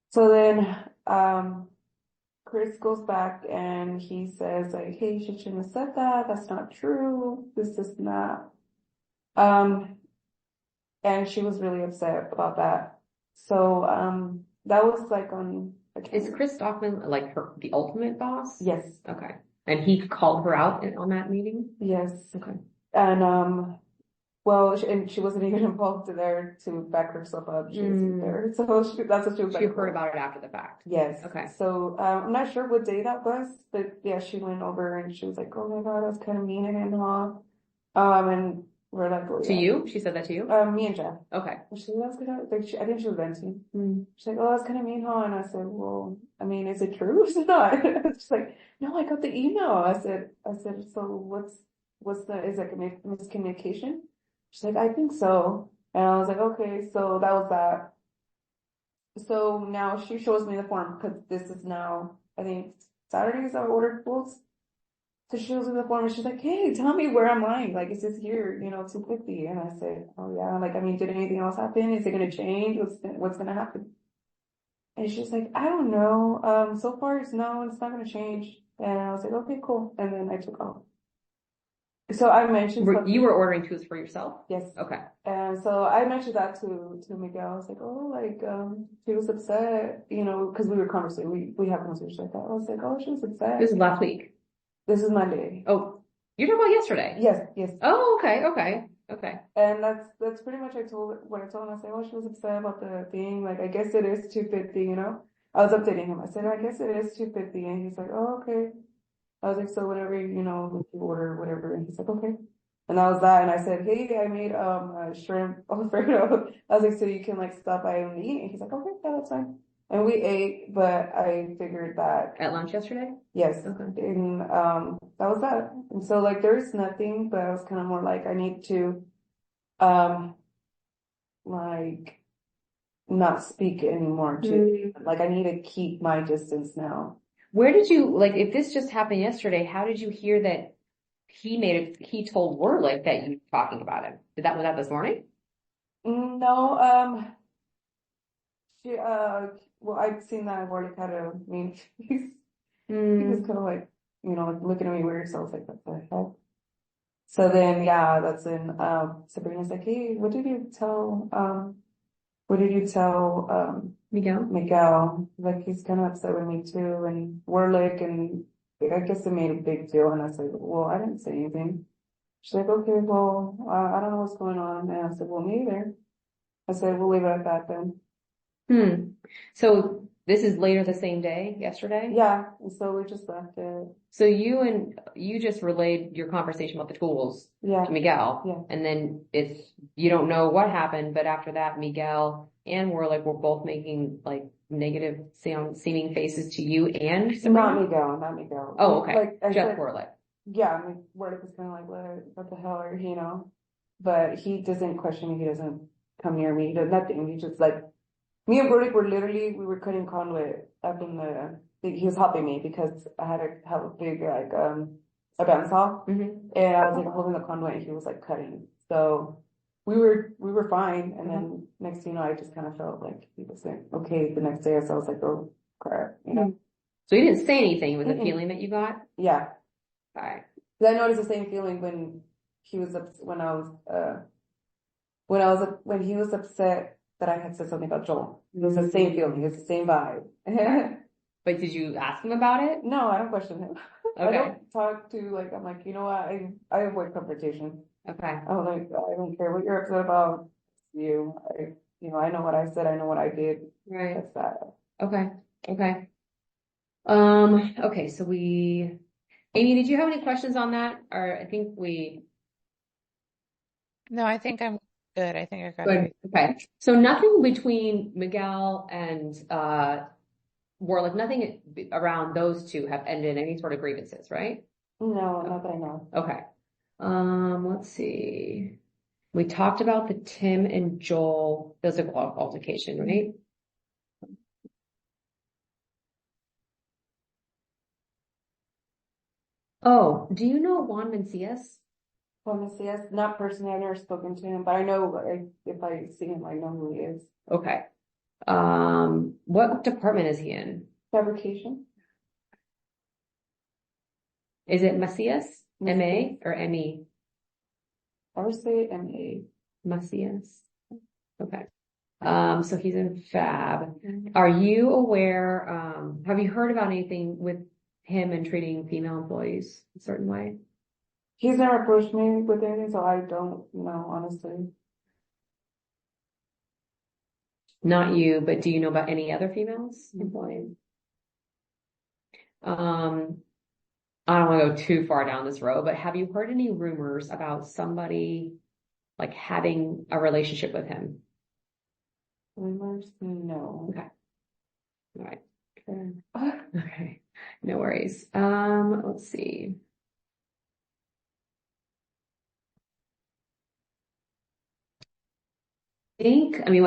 So then Chris goes back and he says like, hey, she shouldn't have said that. That's not true. This is not And she was really upset about that. So, that was like on, Is Chris Stockman like the ultimate boss? yes, Okay. And he called her out on that meeting? yes. Okay. And, well, and she wasn't even involved there to back herself up. She wasn't there. So that's what she was She like. heard about it after the fact. Yes. Okay. So, I'm not sure what day that was, but yeah, she went over and she was like, oh my God, that's kind of mean of him, huh? And we're like, oh, To yeah. you? She said that to you? Me and Jeff. Okay. She was gonna, like, I think she was venting. Mm. She's like, oh, that's kind of mean, huh? And I said, well, I mean, is it true? She's not. She's like, no, I got the email. I said, so is it a miscommunication? She's like, I think so. And I was like, okay, so that was that. So now she shows me the form because this is now, I think Saturdays I ordered pools. So she shows me the form and she's like, hey, tell me where I'm lying. Like, is this here, 250? And I said, oh yeah. Like, I mean, did anything else happen? Is it going to change? What's going to happen? And she's like, I don't know. So far it's not going to change. And I was like, okay, cool. And then I took off. So I mentioned You were ordering tools for yourself? Yes. Okay. And so I mentioned that to Miguel. I was like, oh, like, she was upset, because we were conversing. We have conversations like that. I was like, oh, she was upset. This is last week. This is Monday. Oh, you're talking about yesterday? Yes. Oh, okay. And that's pretty much what I told him. I said, oh, she was upset about the thing. Like, I guess it is 250, I was updating him. I said, I guess it is 250. And he's like, oh, okay. I was like, so whatever, you order, whatever. And he's like, okay. And that was that. And I said, hey, I made, shrimp Alfredo. I was like, so you can like stop by and eat. And he's like, okay, yeah, that's fine. And we ate, but I figured that. At lunch yesterday? Yes. Okay. And, that was that. And so like, there's nothing, but I was kind of more like, I need to, like, not speak anymore to, like, I need to keep my distance now. Where did you, like, if this just happened yesterday, how did you hear that he told Werlick that you were talking about him? Was that this morning? No, well, I've seen that Werlick had a mean, he was kind of like, looking at me weird, so I was like, what the heck? So then, yeah, that's when, Sabrina's like, hey, what did you tell, Miguel? Like, he's kind of upset with me too, and Werlick, and I guess it made a big deal, and I said, well, I didn't say anything. She's like, okay, well, I don't know what's going on, and I said, well, me either. I said, we'll leave it at that then. So this is later the same day, yesterday? Yeah, and so we just left it. So you just relayed your conversation about the tools to Miguel. Yeah. And then you don't know what happened, but after that, Miguel and Werlick were both making like negative seeming faces to you and Sabrina? Not Miguel. Oh, okay. Like, just Werlick. Yeah, I mean, Werlick was kind of like, what the hell are but he doesn't question me. He doesn't come near me. He does nothing. He just like, me and Werlick we were cutting conduit up in he was helping me because I had to have a big, like, a bandsaw. And I was like holding the conduit and he was like cutting. So we were fine. And then next thing you know, I just kind of felt like he was like, okay, the next day. So I was like, oh crap, So you didn't say anything with the feeling that you got? Yeah. All right. Because I noticed the same feeling when he was when he was upset that I had said something about Joel. It was the same feeling. It was the same vibe. But did you ask him about it? No, I don't question him. Okay. I don't talk to, like, I'm like, you know what? I avoid confrontation. Okay. I'm like, I don't care what you're upset about. You, I know what I said. I know what I did. Right. That's that. Okay. Okay. So Amy, did you have any questions on that? Or I think No, I think I'm good. I think I got good. it. Okay. So nothing between Miguel and, Werlick, nothing around those two have ended any sort of grievances, right? No, not that I know. Okay. Let's see. We talked about the Tim and Joel physical altercation, right? Oh, do you know Juan Mencias? Juan Mencias, not personally, I've never spoken to him, but I know if I see him, I know who he is. Okay. What department is he in? Fabrication. Is it Macias? M-A or M-E? I would say MA. Macias. Okay. So he's in Fab. Are you aware, have you heard about anything with him and treating female employees a certain way? He's never approached me with anything, so I don't know, honestly. Not you, but do you know about any other females employed? I don't want to go too far down this road, but have you heard any rumors about somebody like having a relationship with him? Rumors? No. Okay. All right. Okay. Okay. No worries. Let's see. I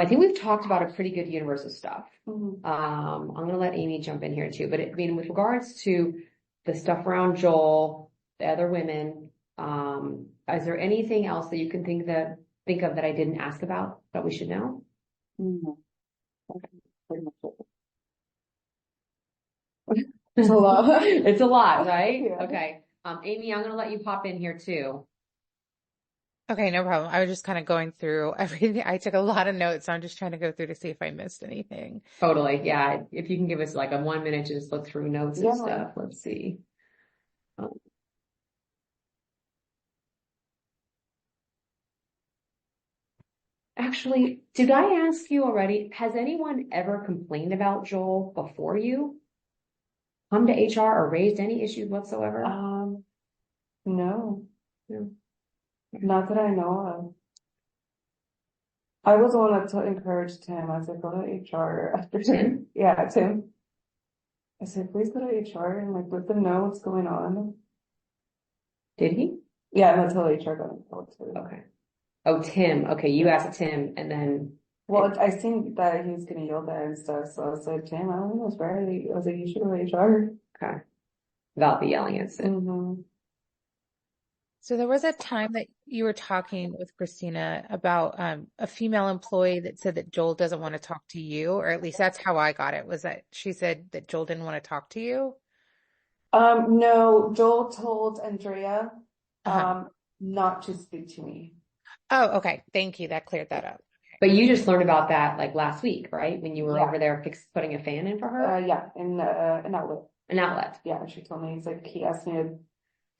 think we've talked about a pretty good universe of stuff. Mhm. I'm going to let Amy jump in here too, but with regards to the stuff around Joel, the other women, is there anything else that you can think of that I didn't ask about that we should know? No. Okay. Pretty much it. It's a lot. It's a lot, right? Yeah. Okay. Amy, I'm going to let you pop in here too. Okay, no problem. I was just kind of going through everything. I took a lot of notes, so I'm just trying to go through to see if I missed anything. Totally. Yeah. If you can give us like a 1 minute to just look through notes and Yeah. stuff. Let's see. Actually, did I ask you already? Has anyone ever complained about Joel before you? Come to HR or raised any issues whatsoever? No. No. Not that I know of. I was the one that encouraged Tim. I said, go to HR after Tim? Yeah, Tim. I said, please go to HR and like let them know what's going on. Did he? Yeah, and that's how HR got involved too. Okay. Oh, Tim. Okay, you asked Tim and then. Well, I seen that he was getting yelled at and stuff, so I said, Tim, I don't know what's right. I was like, you should go to HR. Okay. About the yelling incident. Mm-hmm. So there was a time that you were talking with Christina about a female employee that said that Joel doesn't want to talk to you, or at least that's how I got it, was that she said that Joel didn't want to talk to you? No, Joel told Andrea, Uh-huh. not to speak to me. Oh, okay. Thank you. That cleared that up. But you just learned about that like last week, right? When you were Yeah. over there putting a fan in for her? Yeah, in an outlet. An outlet. Yeah, she told me,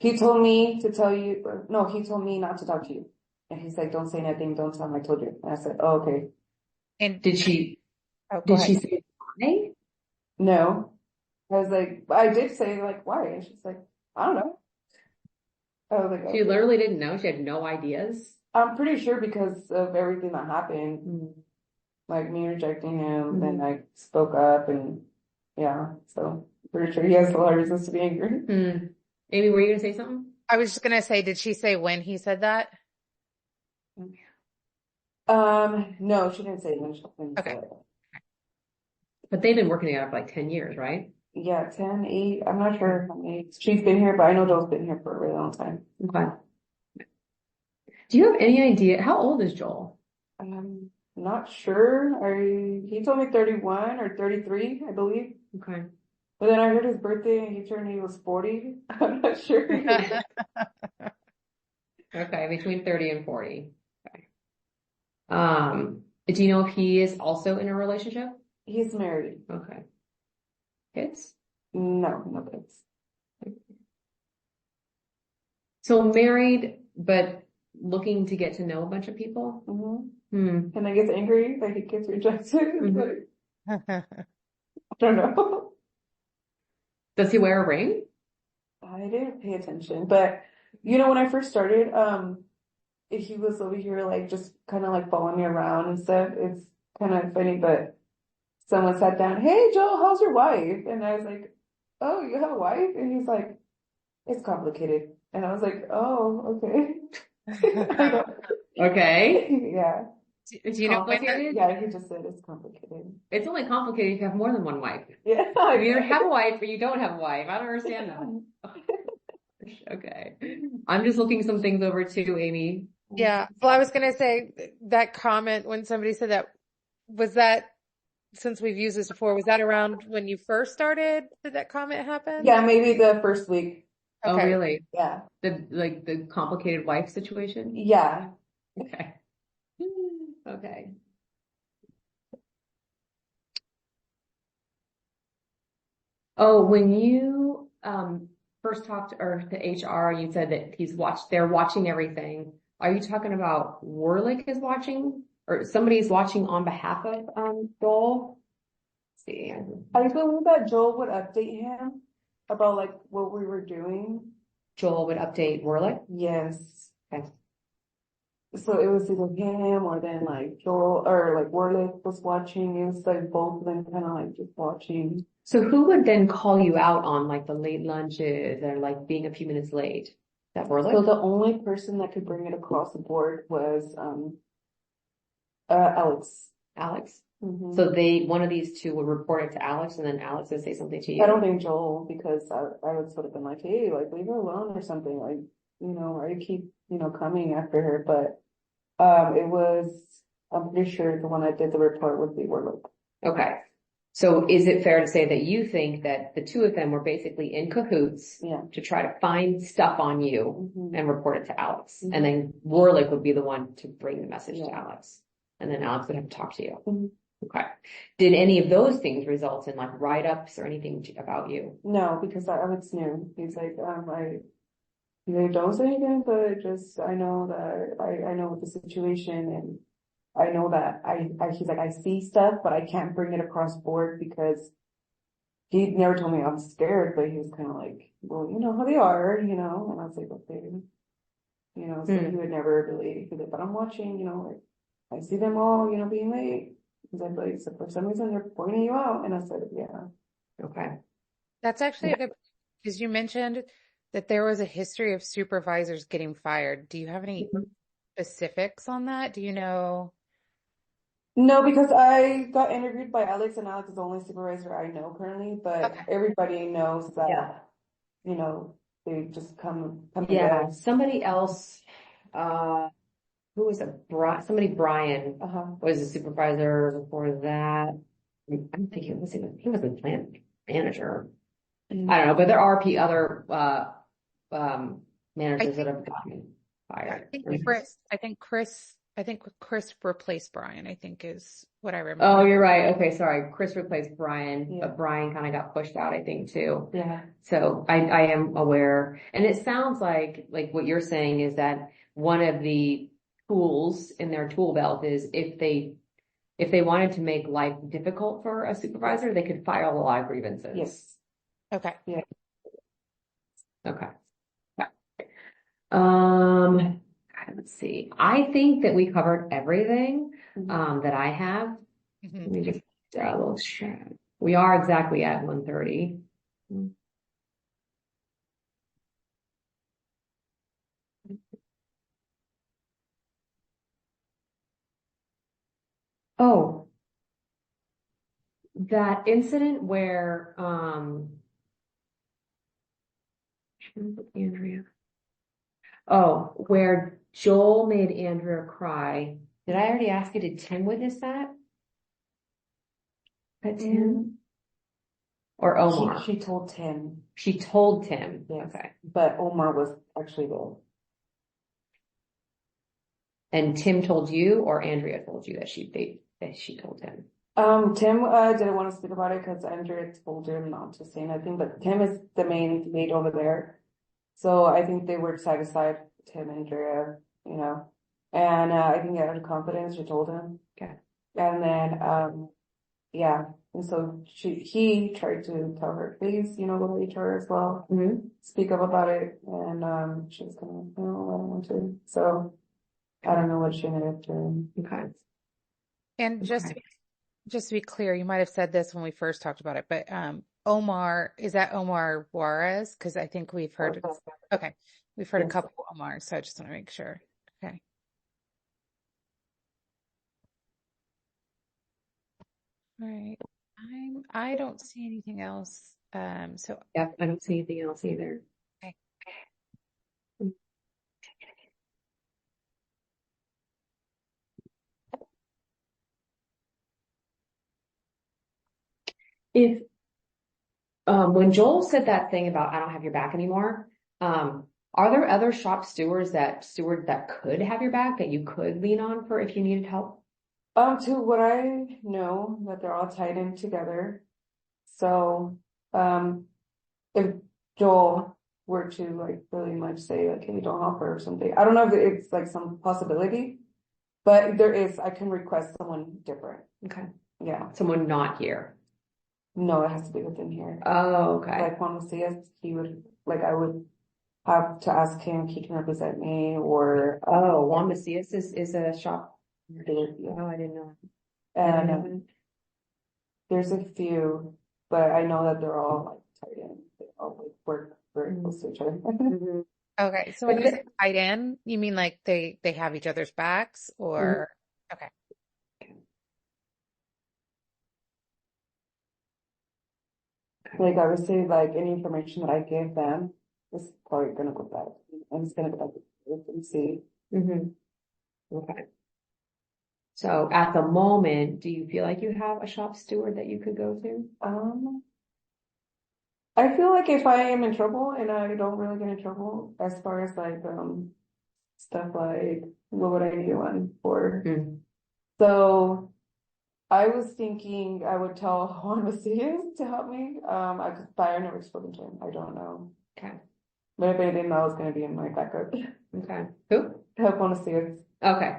he told me to tell you, no, he told me not to talk to you. And he's like, don't say anything, don't tell him I told you. And I said, oh, okay. And Did she oh, go ahead. say why? No. I was like, I did say like, why? And she's like, I don't know. I was like, She okay. literally didn't know. She had no ideas. I'm pretty sure because of everything that happened, like me rejecting him, then I spoke up and yeah, so pretty sure he has a lot of reasons to be angry. Amy, were you gonna say something? I was just gonna say, did she say when he said that? No, she didn't say when he Okay. said it. But they've been working together for like 10 years, right? Yeah, 10, 8, I'm not sure how many. She's been here, but I know Joel's been here for a really long time. Okay. Do you have any idea? How old is Joel? I'm not sure. He told me 31 or 33, I believe. Okay. But then I heard his birthday and he was 40. I'm not sure. Okay, between 30 and 40. Okay. Do you know if he is also in a relationship? He's married. Okay. Kids? No, no kids. So married, but looking to get to know a bunch of people? Mm-hmm. And I gets angry that he gets rejected. Like, I don't know. Does he wear a ring? I didn't pay attention, but when I first started, he was over here like just kind of like following me around and stuff. It's kind of funny, but someone sat down, hey Joel, how's your wife? And I was like, oh, you have a wife? And he's like, it's complicated. And I was like, oh, okay. Okay. Yeah. Do you know when? Yeah, he just said it's complicated. It's only complicated if you have more than one wife. Yeah. You either have a wife or you don't have a wife. I don't understand that. Okay. I'm just looking some things over too, Amy. Yeah. Well, I was going to say that comment when somebody said that, was that, since we've used this before, was that around when you first started? Did that comment happen? Yeah, maybe the first week. Oh, Okay. really? Yeah. The complicated wife situation? Yeah. Okay. Okay. Oh, when you first talked to HR, you said that they're watching everything. Are you talking about Warlick is watching or somebody's watching on behalf of Joel? Let's see. I believe that Joel would update him about like what we were doing. Joel would update Warlick? Yes. Okay. So it was either him or then like Joel or like Warlick was watching. It was like both of them kind of like just watching. So who would then call you out on like the late lunches or like being a few minutes late? Is that Warlick? So the only person that could bring it across the board was Alex. Alex? Mhm. So one of these two would report it to Alex and then Alex would say something to you? I don't think Joel, because I would sort of been like, hey, like leave her alone or something, like, or you keep, coming after her. But I'm pretty sure the one that did the report would be Warlock. Okay. So is it fair to say that you think that the two of them were basically in cahoots Yeah. to try to find stuff on you Mhm. and report it to Alex? Mhm. And then Warlick would be the one to bring the message to Yeah. Alex. And then Alex would have to talk to you. Mhm. Okay. Did any of those things result in like write-ups or anything about you? No, because Alex knew. He's like, they don't say anything, but just, I know that I know the situation, and I know that he's like, I see stuff, but I can't bring it across board because he never told me I'm scared, but he was kind of like, well, you know how they are, and I was like, okay, so he would never really, he's like, but I'm watching, like, I see them all, being late. He's like, so for some reason they're pointing you out. And I said, yeah. Okay. That's actually a good, because you mentioned that there was a history of supervisors getting fired. Do you have any specifics on that? Do you know? No, because I got interviewed by Alex, and Alex is the only supervisor I know currently, but Okay. everybody knows that, Yeah. they just come and Yeah. go. Somebody else, who was it? Brian was a supervisor before that. I don't think he wasn't plant manager. I don't know, but there are other managers that have gotten fired. I think Chris replaced Brian, I think is what I remember. Oh, you're right. Okay, sorry. Chris replaced Brian, Yeah. but Brian kind of got pushed out, I think, too. Yeah. So I am aware. And it sounds like what you're saying is that one of the tools in their tool belt is if they wanted to make life difficult for a supervisor, they could file a lot of grievances. Yes. Okay. Yeah. Okay. Yeah. Let's see. I think that we covered everything that I have. Mhm. Let me just a little check. We are exactly at 1:30. Oh, that incident where Andrea. Oh, where Joel made Andrea cry. Did I already ask you, did Tim witness that? Tim? Or Omar? She told Tim. She told Tim. Yes. Okay. But Omar was actually there. And Tim told you, or Andrea told you that she told him? Tim didn't want to speak about it because Andrea told him not to say nothing, but Tim is the main lead over there. So I think they were side to side, Tim and Andrea, and I think out of confidence, she told him. Okay. And then, yeah. And so he tried to tell her, please, go to HR as well, speak up about it. And, she was kind of, no, I don't want to. So I don't know what she ended up doing. Okay. And just to be clear, you might have said this when we first talked about it, but Omar, is that Omar Juarez? Because I think we've heard, we've heard a couple of Omars, so I just want to make sure. Okay. All right. I don't see anything else. So yeah, I don't see anything else either. Okay. If when Joel said that thing about I don't have your back anymore, Are there other shop stewards that could have your back that you could lean on for if you needed help? To what I know, that they're all tied in together. So, if Joel were to like really much say like, hey, don't help her or something, I don't know if it's like some possibility, but there is, I can request someone different. Okay. Yeah. Someone not here. No, it has to be within here. Oh, okay. Like Juan Macias, he would, like, I would have to ask him, he can represent me, or, Oh, Juan Macias is a shop. yeah. Oh, I didn't know. And there's a few, but I know that they're all like tied in. They all like work very close to each other. Mhm. Okay, so when you say tied in, you mean like they have each other's backs, or okay. Like I would say, like any information that I give them is probably gonna go back, and it's gonna go back and see. Mhm. Okay. So at the moment, do you feel like you have a shop steward that you could go to? I feel like if I am in trouble and I don't really get in trouble, as far as like stuff like what would I need one for? So I was thinking I would tell Juan Macias to help me. But I never spoken to him. I don't know. Okay. But if anything, that was gonna be in my backup. Okay. Who? Help Juan Macias. Okay.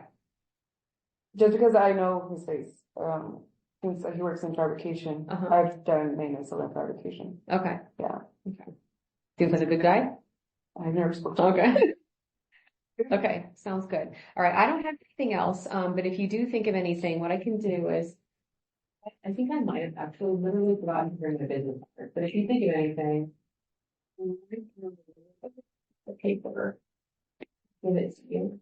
Just because I know his face. Since he works in fabrication, I've done maintenance on fabrication. Okay. Yeah. Okay. Seems like a good guy. I've never spoken to him. Okay. Okay. Sounds good. All right. I don't have anything else. But if you do think of anything, what I can do is, I think I might have actually literally forgotten to bring the business card. But if you think of anything, the paper, give it to you.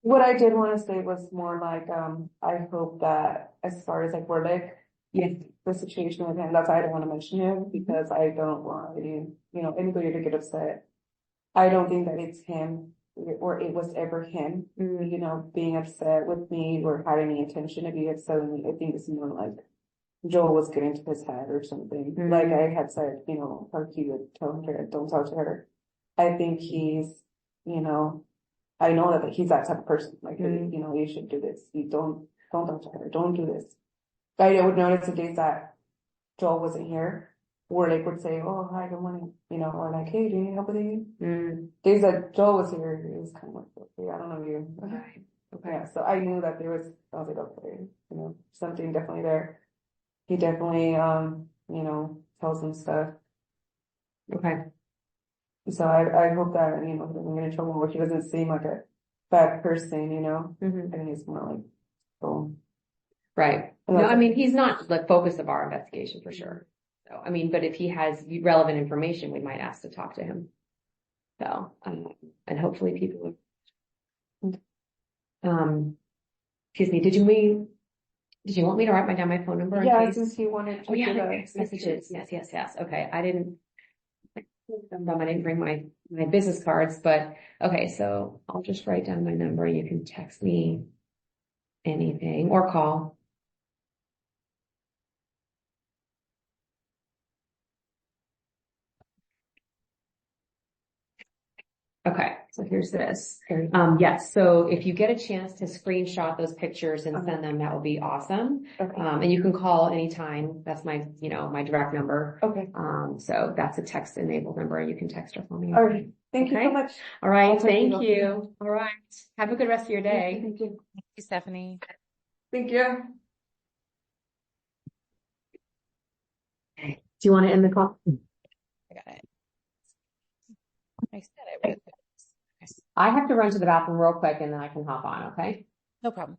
What I did want to say was more like, I hope that as far as like Warlick, Yeah. the situation with him, that's why I didn't want to mention him, because I don't want anybody to get upset. I don't think that it's him or it was ever him, being upset with me or had any intention to be upset with me. I think it's more like Joel was getting to his head or something. Like I had said, or he would tell her, don't talk to her. I think he's, I know that he's that type of person. Like, you should do this. You don't talk to her. Don't do this. I would notice the days that Joel wasn't here, or like would say, "Oh, hi, good morning," or like, "Hey, do you need help with anything?" Days that Joel was here, it was kind of like, "Okay, I don't know you." Right. Okay. Yeah, so I knew that there was. I was like, "Okay, something definitely there." He definitely, tells them stuff. Okay. So I hope that, he doesn't get in trouble, or he doesn't seem like a bad person, I think he's more like, oh. Right. No, I mean, he's not the focus of our investigation for sure. So, I mean, but if he has relevant information, we might ask to talk to him. So, and hopefully people excuse me, did you want me to write down my phone number? Yeah, since you wanted to. Oh yeah, messages. Yes. Okay. I didn't bring my business cards, but okay, so I'll just write down my number. You can text me anything or call. Okay, so here's this. Yes, so if you get a chance to screenshot those pictures and send them, that would be awesome. Okay. And you can call anytime. That's my direct number. Okay. So that's a text enabled number and you can text or call me. All right. Thank you so much. All right. Thank you. All right. Have a good rest of your day. Thank you. Thank you, Stephanie. Thank you. Do you want to end the call? I got it. I said I would. I have to run to the bathroom real quick and then I can hop on, okay? No problem.